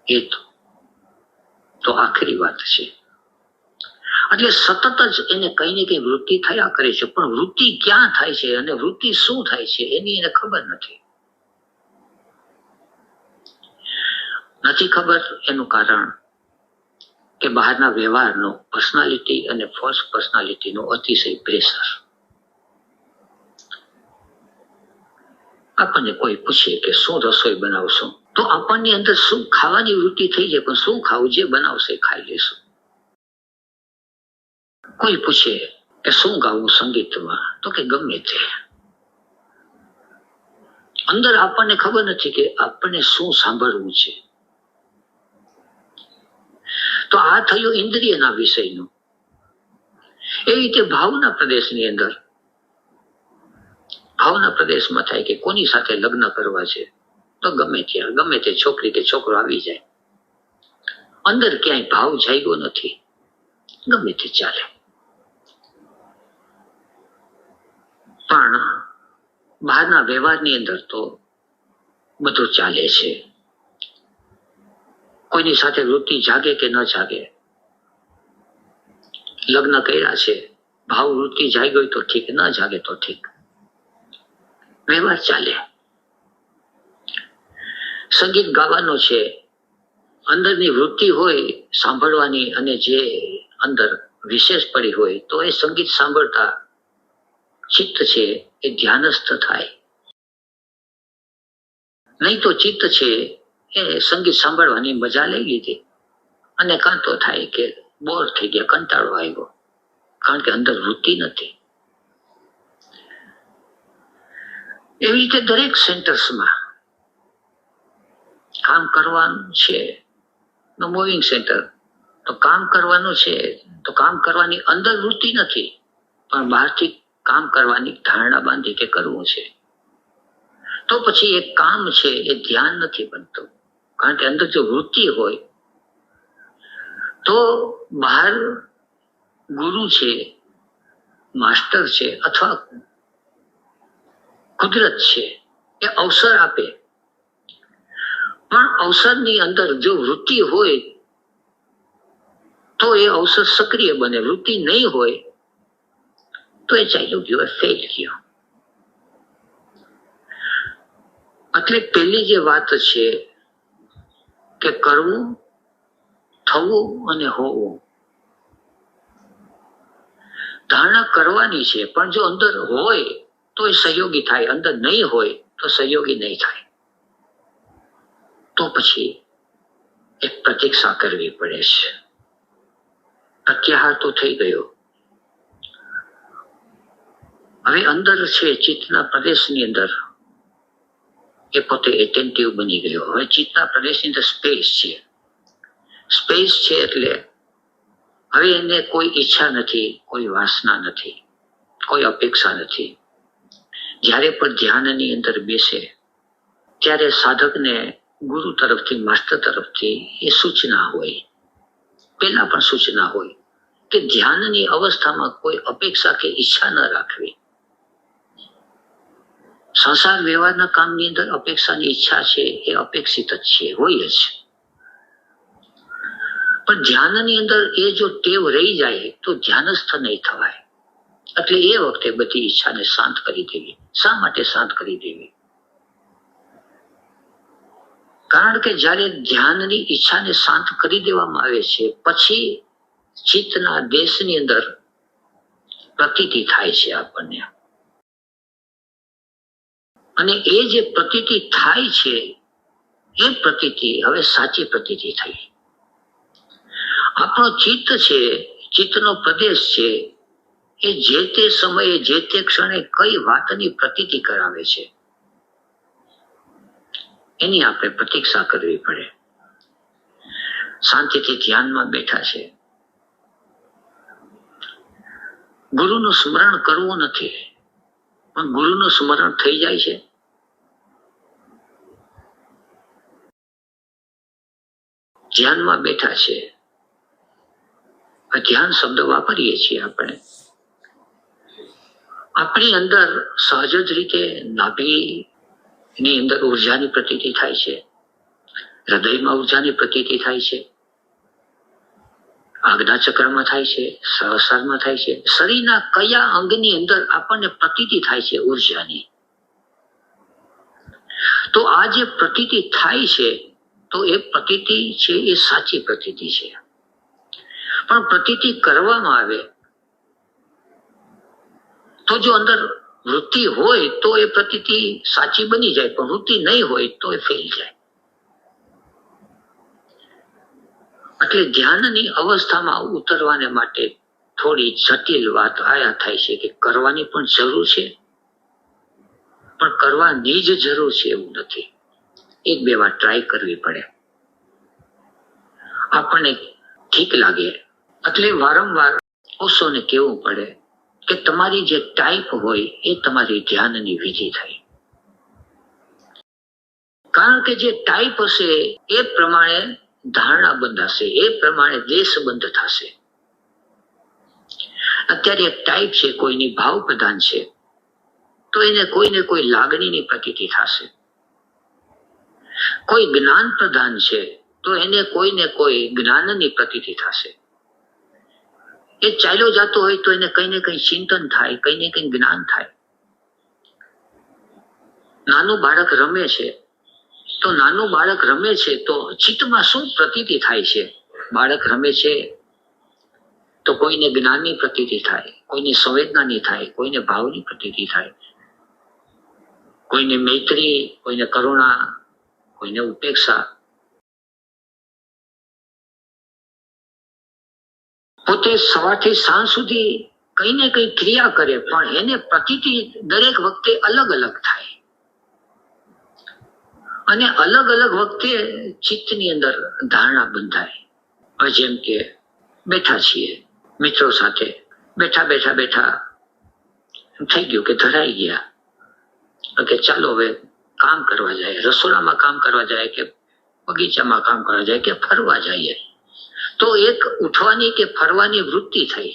એ તો આખરી વાત છે. એટલે સતત જ એને કઈ ને કઈ વૃત્તિ થયા કરે છે, પણ વૃત્તિ ક્યાં થાય છે અને વૃત્તિ શું થાય છે એની એને ખબર નથી. ખબર એનું કારણ કે બહારના વ્યવહારનો પર્સનાલિટી અને ફોલ્સ પર્સનાલિટીનો અતિશય પ્રેશર. આપણને કોઈ પૂછે કે શું રસોઈ બનાવશો તો આપણની અંદર શું ખાવાની વૃત્તિ થઈ જાય, પણ શું ખાવું, જે બનાવશે ખાઈ લેશું. કોઈ પૂછે કે શું ગાવું સંગીતમાં તો કે ગમે તે. અંદર આપણને ખબર નથી કે આપણને શું સાંભળવું છે. તો આ થયું ઇન્દ્રિયના વિષયનું. એવી રીતે ભાવના પ્રદેશની અંદર ભાવના પ્રદેશમાં થાય કે કોની સાથે લગ્ન કરવા છે તો ગમે ત્યાં ગમે તે છોકરી કે છોકરો આવી જાય. અંદર ક્યાંય ભાવ જાગ્યો નથી, ગમે તે ચાલે. પણ બહારના વ્યવહારની અંદર તો બધું ચાલે છે. કોઈની સાથે વૃત્તિ જાગે કે ન જાગે, લગ્ન કર્યા છે, ભાવ વૃત્તિ જાગી હોય તો ઠીક, ન જાગે તો ઠીક, વ્યવહાર ચાલે. સંગીત ગાવાનો છે, અંદરની વૃત્તિ હોય સાંભળવાની અને જે અંદર વિશેષ પડી હોય તો એ સંગીત સાંભળતા ચિત્ત છે એ ધ્યાનસ્થ થાય. નહીં તો ચિત્ત છે એ સંગીત સાંભળવાની મજા લઈ લીધી અને કાં તો થાય કે બોર થઈ ગયા, કંટાળો આવ્યો, કારણ કે અંદર વૃત્તિ નથી. એવી રીતે દરેક સેન્ટર્સમાં કામ કરવાનું છે, મૂવિંગ સેન્ટર તો કામ કરવાનું છે, તો કામ કરવાની અંદર વૃત્તિ નથી, પણ બહારથી કામ કરવાની ધારણા બાંધી કે કરવું છે, તો પછી એ કામ છે એ ધ્યાન નથી બનતું. કારણ કે અંદર જો વૃત્તિ હોય તો બહાર ગુરુ છે, માસ્ટર છે, અથવા કુદરત છે એ અવસર આપે, પણ અવસરની અંદર જો વૃત્તિ હોય તો એ અવસર સક્રિય બને, વૃત્તિ નહીં હોય તો એ ચાલ્યું ગયું, ફેલ ગયો. એટલે પહેલી જે વાત છે કે કરવું, થવું અને હોવું, ધારણા કરવાની છે, પણ જો અંદર હોય તો એ સહયોગી થાય, અંદર નહીં હોય તો સહયોગી નહીં થાય. તો પછી એક પ્રતીક્ષા કરવી પડે છે. પ્રત્યાહાર તો થઈ ગયો, હવે અંદર છે ચિત્તના પ્રદેશની અંદર એ પોતે એટેન્ટિવ બની ગયો. હવે ચિત્તના પ્રદેશની અંદર સ્પેસ છે, સ્પેસ છે એટલે હવે એને કોઈ ઈચ્છા નથી, કોઈ વાસના નથી, કોઈ અપેક્ષા નથી. જ્યારે પણ ધ્યાનની અંદર બેસે ત્યારે સાધકને ગુરુ તરફથી, માસ્ટર તરફથી એ સૂચના હોય, પેલા પણ સૂચના હોય કે ધ્યાનની અવસ્થામાં કોઈ અપેક્ષા કે ઈચ્છા ન રાખવી. સંસાર વ્યવહારના કામની અંદર અપેક્ષાની ઈચ્છા છે એ અપેક્ષિત જ છે, હોય જ. પણ ધ્યાનની અંદર એ જો ટેવ રહી જાય તો ધ્યાનસ્થ નહીં થવાય. એટલે એ વખતે બધી ઈચ્છાને શાંત કરી દેવી. શા માટે શાંત કરી દેવી? કારણ કે જ્યારે ધ્યાનની ઈચ્છાને શાંત કરી દેવામાં આવે છે પછી ચિત્તના દેશની અંદર પ્રતીતિ થાય છે આપણને, અને એ જે પ્રતીતિ થાય છે એ પ્રતીતિ હવે સાચી પ્રતીતિ થઈ. આપણો ચિત્ત છે, ચિત્તનો પ્રદેશ છે, એ જે તે સમયે, જે તે ક્ષણે કઈ વાતની પ્રતીતિ કરાવે છે એની આપણે પ્રતીક્ષા કરવી પડે. શાંતિથી ધ્યાનમાં બેઠા છે, ગુરુનું સ્મરણ કરવું નથી, પણ ગુરુનું સ્મરણ થઈ જાય છે. ધ્યાનમાં બેઠા છે, ધ્યાન શબ્દ વાપરીએ છીએ આપણે, આપણી અંદર સહજ જ રીતે નાભીની અંદર ઉર્જાની પ્રતીતિ થાય છે, હૃદયમાં ઉર્જાની પ્રતીતિ થાય છે, આજ્ઞા ચક્રમાં થાય છે, સહસ્રારમાં થાય છે. શરીરના કયા અંગની અંદર આપણને પ્રતીતિ થાય છે ઉર્જાની? તો આ જે પ્રતીતિ થાય છે તો એ પ્રતીતિ છે એ સાચી પ્રતીતિ છે. પણ પ્રતીતિ કરવામાં આવે તો જો અંદર વૃત્તિ હોય તો એ પ્રતીતિ સાચી બની જાય, પણ વૃત્તિ નહીં હોય તો એ ફેલ જાય. એટલે ધ્યાનની અવસ્થામાં ઉતરવાને માટે થોડી જટિલ વાત આયા થાય છે કે કરવાની પણ જરૂર છે, પણ કરવાની જ જરૂર છે એવું નથી. એક બે વાર ટ્રાય કરવી પડે, આપણને ઠીક લાગે. એટલે વારંવાર ઓશોને કહેવું પડે કે તમારી જે ટાઈપ હોય એ તમારી ધ્યાનની વિધિ થાય. કારણ કે જે ટાઈપ હશે એ પ્રમાણે ધારણા બંધાશે, એ પ્રમાણે દેશ બંધ થશે. અત્યારે એક ટાઈપ છે, કોઈની ભાવ પ્રધાન છે તો એને કોઈને કોઈ લાગણીની પ્રતીતિ થશે. કોઈ જ્ઞાન પ્રધાન છે તો એને કોઈને કોઈ જ્ઞાનની પ્રતીતિ થશે. એ ચાલ્યો જતો હોય તો એને કઈ ને કઈ ચિંતન થાય, કઈ ને કઈ જ્ઞાન થાય. નાનું બાળક રમે છે તો નાનું બાળક રમે છે તો ચિત્તમાં શું પ્રતીતિ થાય છે? બાળક રમે છે તો કોઈને જ્ઞાનની પ્રતીતિ થાય, કોઈને સંવેદનાની થાય, કોઈને ભાવની પ્રતીતિ થાય, કોઈને મૈત્રી, કોઈને કરુણા, કોઈને ઉપેક્ષા. પોતે સવારથી સાંજ સુધી કઈ ને કઈ ક્રિયા કરે, પણ એને પ્રતીતિ દરેક વખતે અલગ અલગ થાય, અને અલગ અલગ વખતે ચિત્તની અંદર ધારણા બંધાય. હવે જેમ કે બેઠા છીએ મિત્રો સાથે, બેઠા બેઠા બેઠા થઈ ગયું કે ધરાઈ ગયા કે ચાલો હવે કામ કરવા જાય, રસોડામાં કામ કરવા જાય કે બગીચામાં કામ કરવા જાય કે ફરવા જઈએ, તો એક ઉઠવાની કે ફરવાની વૃત્તિ થઈ.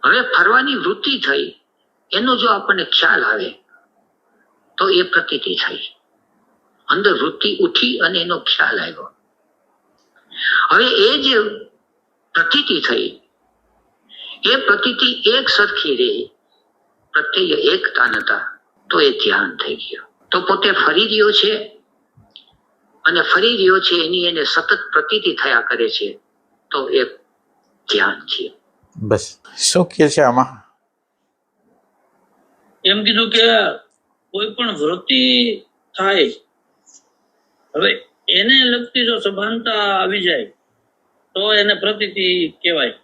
હવે ફરવાની વૃત્તિ થઈ એનો જો આપણને ખ્યાલ આવે તો એ પ્રતીતિ થઈ, અંદર વૃત્તિ ઉઠી અને એનો ખ્યાલ આવ્યો. હવે એ જે પ્રતીતિ થઈ એ પ્રતીતિ એક સરખી રહી, પ્રત્યય એકતા નતા, તો એ ધ્યાન થઈ ગયું. તો પોતે ફરી રહ્યો છે અને ફરી રહ્યો છે એની એને સતત પ્રતીતિ થયા કરે છે, તો એ ધ્યાન છે. બસ શું કહે છે આમાં? એમ કીધું કે કોઈ પણ વૃત્તિ થાય, હવે એને લગતી જો સભાનતા આવી જાય તો એને પ્રતીતિ કહેવાય.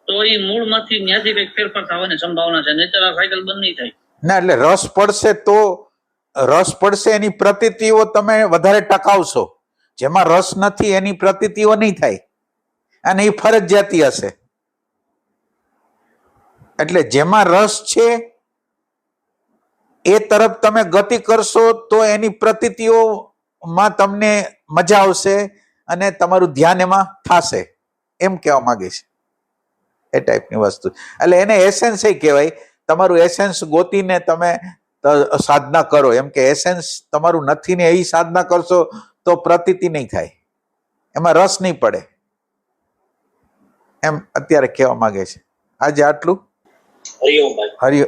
તો એ મૂળમાંથી ન્યાથી કઈક ફેરફાર થવાની સંભાવના છે, નહીતર આ સાયકલ બંધ નહીં થાય. ના, એટલે રસ પડશે તો રસ પડશે એની પ્રતીતિઓ તમે વધારે ટકાવશો. જેમાં રસ નથી એની પ્રતીતિઓ નહીં થાય, અને એ ફરજિયાતી હશે. એટલે જેમાં રસ છે એ તરફ તમે ગતિ કરશો તો એની પ્રતીતિઓમાં તમને મજા આવશે અને તમારું ધ્યાન એમાં થશે, એમ કહેવા માંગે છે. એ ટાઈપની વસ્તુ, એટલે એને એસેન્સ એ કહેવાય. તમારું એસેન્સ ગોતીને તમે સાધના કરો, એમ કે એસેન્સ તમારું નથી ને એ સાધના કરશો તો પ્રતીતિ નહીં થાય, એમાં રસ નહીં પડે, એમ અત્યારે કહેવા માંગે છે. આજે આટલું. હરિઓમ ભાઈ.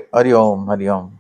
હરિઓમ.